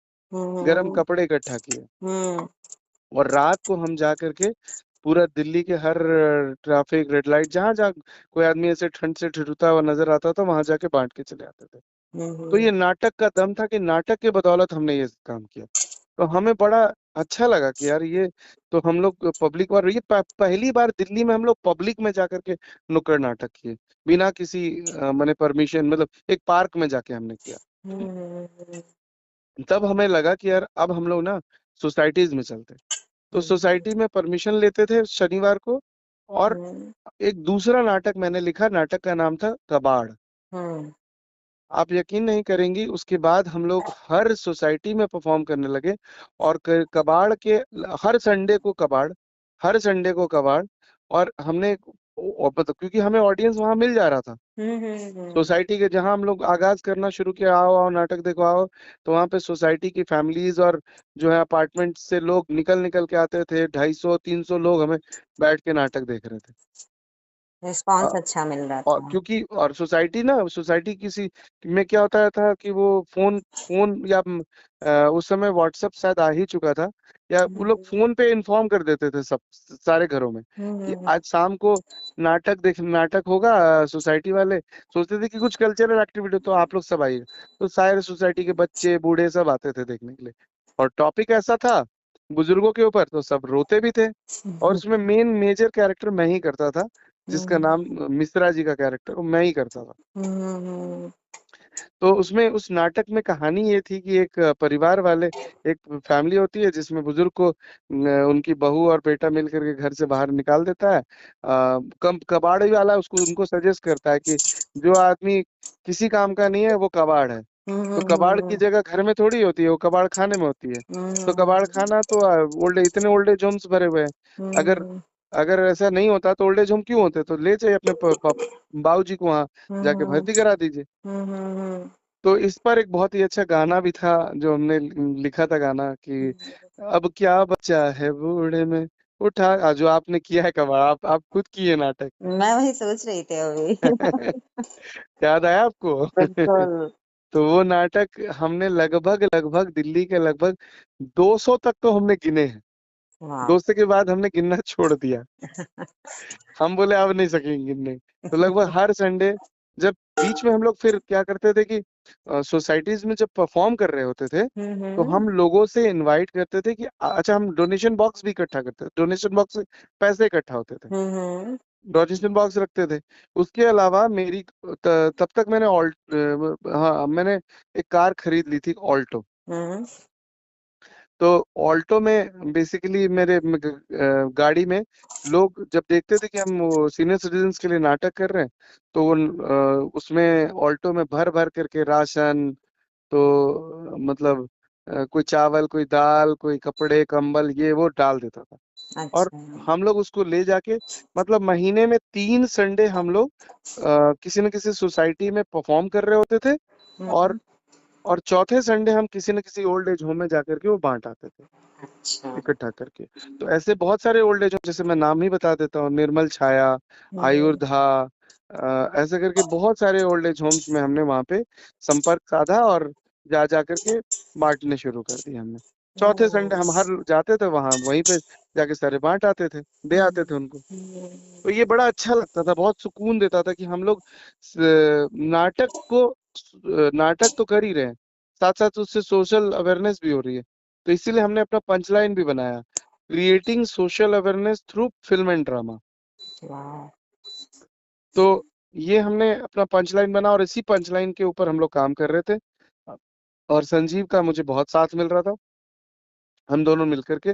गर्म कपड़े इकट्ठा किए और रात को हम जा करके पूरा दिल्ली के हर ट्रैफिक रेड लाइट जहाँ जहाँ कोई आदमी ऐसे ठंड से ठिठुरता हुआ नजर आता था वहां जाके बांट के चले आते थे। तो ये नाटक का दम था कि नाटक के बदौलत हमने ये काम किया, तो हमें बड़ा अच्छा लगा कि यार ये तो हम लोग पब्लिक, और ये पहली बार दिल्ली में हम लोग पब्लिक में जाकर के नुक्कड़ नाटक किए बिना किसी मैंने परमिशन, मतलब एक पार्क में जाके हमने किया। तब हमें लगा कि यार अब हम लोग ना सोसाइटीज में चलते, तो सोसाइटी में परमिशन लेते थे शनिवार को। और एक दूसरा नाटक मैंने लिखा, नाटक का नाम था कबाड़। आप यकीन नहीं करेंगी, उसके बाद हम लोग हर सोसाइटी में परफॉर्म करने लगे और कबाड़ के हर संडे को कबाड़, हर संडे को कबाड़। और हमने क्योंकि हमें ऑडियंस वहां मिल जा रहा था सोसाइटी के, जहां हम लोग आगाज करना शुरू किया, आओ आओ नाटक देखो आओ, तो वहां पे सोसाइटी की फैमिलीज और जो है अपार्टमेंट से लोग निकल निकल के आते थे, 250-300 लोग हमें बैठ के नाटक देख रहे थे। रिस्पांस अच्छा मिल रहा और था। क्योंकि और सोसाइटी किसी में क्या होता था कि वो फोन फोन या उस समय व्हाट्सएप शायद आ ही चुका था, या वो लोग फोन पे इन्फॉर्म कर देते थे सब सारे घरों में कि आज शाम को नाटक होगा। सोसाइटी वाले सोचते थे कि कुछ कल्चरल एक्टिविटी, तो आप लोग सब आइए, तो सारे सोसाइटी के बच्चे बूढ़े सब आते थे देखने के लिए। और टॉपिक ऐसा था बुजुर्गों के ऊपर, तो सब रोते भी थे। और उसमें मेजर कैरेक्टर मैं ही करता था, जिसका नाम मिश्रा जी का कैरेक्टर वो मैं ही करता था। तो उसमें उस नाटक में कहानी ये थी कि एक परिवार वाले, एक फैमिली होती है जिसमें बुजुर्ग को उनकी बहू और बेटा मिलकर के घर से बाहर निकाल देता है। कबाड़ी वाला उसको उनको सजेस्ट करता है कि जो आदमी किसी काम का नहीं है वो कबाड़ है। तो कबाड़ की जगह घर में थोड़ी होती है, वो कबाड़ खाने में होती है। तो कबाड़ खाना तो इतने ओल्ड एज होम्स भरे हुए हैं, अगर अगर ऐसा नहीं होता तो ओल्ड एज होम क्यों होते, तो ले जाइए अपने बाबूजी को वहां जाके भर्ती करा दीजिए। तो इस पर एक बहुत ही अच्छा गाना भी था जो हमने लिखा था, गाना कि अब क्या बच्चा है बूढ़े में उठा, जो आपने किया है कबाड़, आप खुद किए नाटक। मैं वही सोच रही थी अभी। याद आया आपको? बिल्कुल। तो वो नाटक हमने लगभग दिल्ली के लगभग 200 तक तो हमने गिने हैं। 200 के बाद हमने गिनना छोड़ दिया। हम बोले अब नहीं सकेंगे गिनने। तो लगभग हर संडे, जब बीच में हम लोग फिर क्या करते थे कि सोसाइटीज में जब परफॉर्म कर रहे होते थे तो हम लोगों से इनवाइट करते थे कि अच्छा, हम डोनेशन बॉक्स भी इकट्ठा करते थे, डोनेशन बॉक्स से पैसे इकट्ठा होते थे, डोनेशन बॉक्स रखते थे। उसके अलावा मेरी तब तक मैंने मैंने एक कार खरीद ली थी, ऑल्टो। तो ऑल्टो में बेसिकली मेरे गाड़ी में लोग जब देखते थे कि हम सीनियर सिटीजन्स के लिए नाटक कर रहे हैं, तो वो उसमें ऑल्टो में भर भर करके राशन, तो मतलब कोई चावल, कोई दाल, कोई कपड़े कंबल, ये वो डाल देता था। अच्छा। और हम लोग उसको ले जाके मतलब महीने में 3 संडे हम लोग किसी न किसी सोसाइटी में परफॉर्म कर रहे होते थे। और चौथे संडे हम किसी न किसी ओल्ड एज होम में जाकर के वो बांट आते थे अच्छा। इकट्ठा करके। तो ऐसे बहुत सारे ओल्ड एज होम, जैसे मैं नाम ही बता देता हूँ, निर्मल छाया, आयुर्धा, ऐसे करके बहुत सारे ओल्ड एज होम्स में हमने वहां पे संपर्क साधा और जा करके बांटने शुरू कर दिए हमने। चौथे संडे हम हर जाते थे वहां, वहीं पे जाके सारे बांट आते थे, दे आते थे उनको। तो ये बड़ा अच्छा लगता था, बहुत सुकून देता था कि हम लोग नाटक तो कर ही रहे हैं, साथ साथ उससे सोशल अवेयरनेस भी हो रही है। तो इसीलिए हमने अपना पंचलाइन भी बनाया, creating social awareness through film and drama. तो ये हमने अपना पंचलाइन बना और इसी पंचलाइन के ऊपर हम लोग काम कर रहे थे और संजीव का मुझे बहुत साथ मिल रहा था, हम दोनों मिलकर के।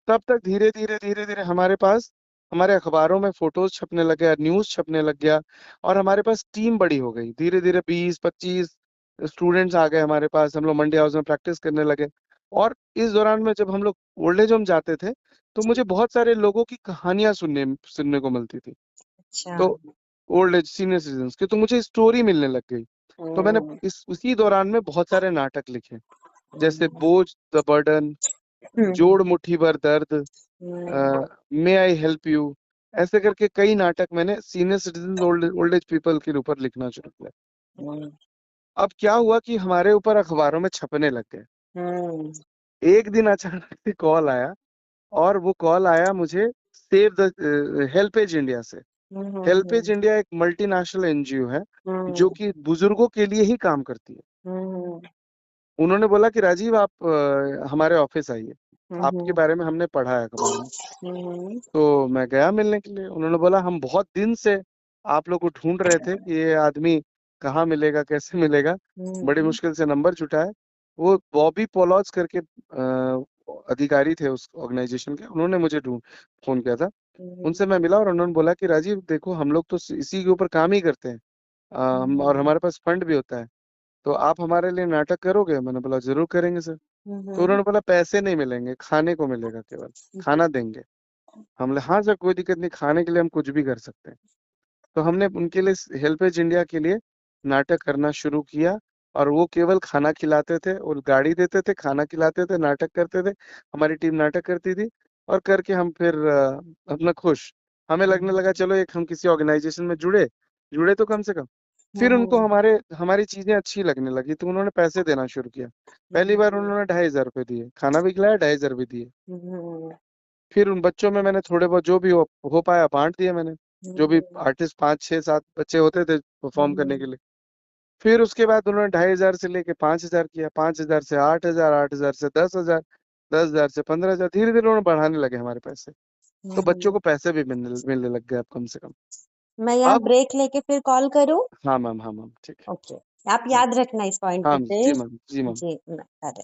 तब तक धीरे धीरे हमारे पास, हमारे अखबारों में फोटोज छपने लग गया, न्यूज छपने लग गया और हमारे पास टीम बड़ी हो गई। धीरे धीरे 20-25 स्टूडेंट्स आ गए हमारे पास, हम लोग मंडी हाउस में प्रैक्टिस करने लगे। और इस दौरान में जब हम लोग ओल्ड एज होम जाते थे तो मुझे बहुत सारे लोगों की कहानियां सुनने को मिलती थी। अच्छा। तो ओल्ड एज सीनियर सिटीजन्स की, तो मुझे स्टोरी मिलने लग गई। तो मैंने उसी दौरान में बहुत सारे नाटक लिखे, जैसे बोझ द बर्डन, जोड़ मुट्ठी भर दर्द, मे आई हेल्प यू, ऐसे करके कई नाटक मैंने senior citizen old age people के ऊपर लिखना शुरू किया। अब क्या हुआ कि हमारे ऊपर अखबारों में छपने लग गए। एक दिन अचानक से कॉल आया, और वो कॉल आया मुझे सेव द हेल्पेज इंडिया से। हेल्पेज इंडिया एक मल्टीनेशनल एनजीओ है जो कि बुजुर्गों के लिए ही काम करती है। उन्होंने बोला कि राजीव आप हमारे ऑफिस आइए, आपके बारे में हमने पढ़ा है अखबार में। तो मैं गया मिलने के लिए। उन्होंने बोला हम बहुत दिन से आप लोग को ढूंढ रहे थे कि ये आदमी कहाँ मिलेगा, कैसे मिलेगा, बड़ी मुश्किल से नंबर जुटाए। वो बॉबी पोलॉज करके अधिकारी थे उस ऑर्गेनाइजेशन के, उन्होंने मुझे फोन किया था। उनसे मैं मिला और उन्होंने बोला कि राजीव देखो, हम लोग तो इसी के ऊपर काम ही करते हैं, और हमारे पास फंड भी होता है, तो आप हमारे लिए नाटक करोगे? मैंने बोला जरूर करेंगे सर। तो उन्होंने बोला पैसे नहीं मिलेंगे, खाने को मिलेगा, केवल खाना देंगे। हम बोले हाँ सर कोई दिक्कत नहीं, खाने के लिए हम कुछ भी कर सकते हैं। तो हमने उनके लिए, हेल्पेज इंडिया के लिए नाटक करना शुरू किया, और वो केवल खाना खिलाते थे और गाड़ी देते थे, खाना खिलाते थे, नाटक करते थे, हमारी टीम नाटक करती थी। और करके हम फिर अपना खुश, हमें लगने लगा चलो एक हम किसी ऑर्गेनाइजेशन में जुड़े तो कम से कम। फिर उनको हमारी चीजें अच्छी लगने लगी, तो उन्होंने पैसे देना शुरू किया। पहली बार उन्होंने 2,500 रुपए दिए, खाना भी खिलाया, 2,500 भी दिए। फिर उन बच्चों में मैंने थोड़े बहुत जो भी हो पाया बांट दिया मैंने, जो भी आर्टिस्ट 5-6-7 बच्चे होते थे परफॉर्म करने के लिए। फिर उसके बाद उन्होंने 2,500 से लेके 5,000 किया, 5,000 से 8,000, 8,000 से 10,000, 10,000 से 15,000, धीरे धीरे उन्होंने बढ़ाने लगे हमारे पैसे। तो बच्चों को पैसे भी मिलने लग गए अब कम से कम। मैं यहाँ अब ब्रेक लेके फिर कॉल करूँ? हाँ मैम, हाँ मैम, ठीक है। ओके, आप याद रखना इस पॉइंट हाँ पे। जी मैम, जी मैम। जी, अरे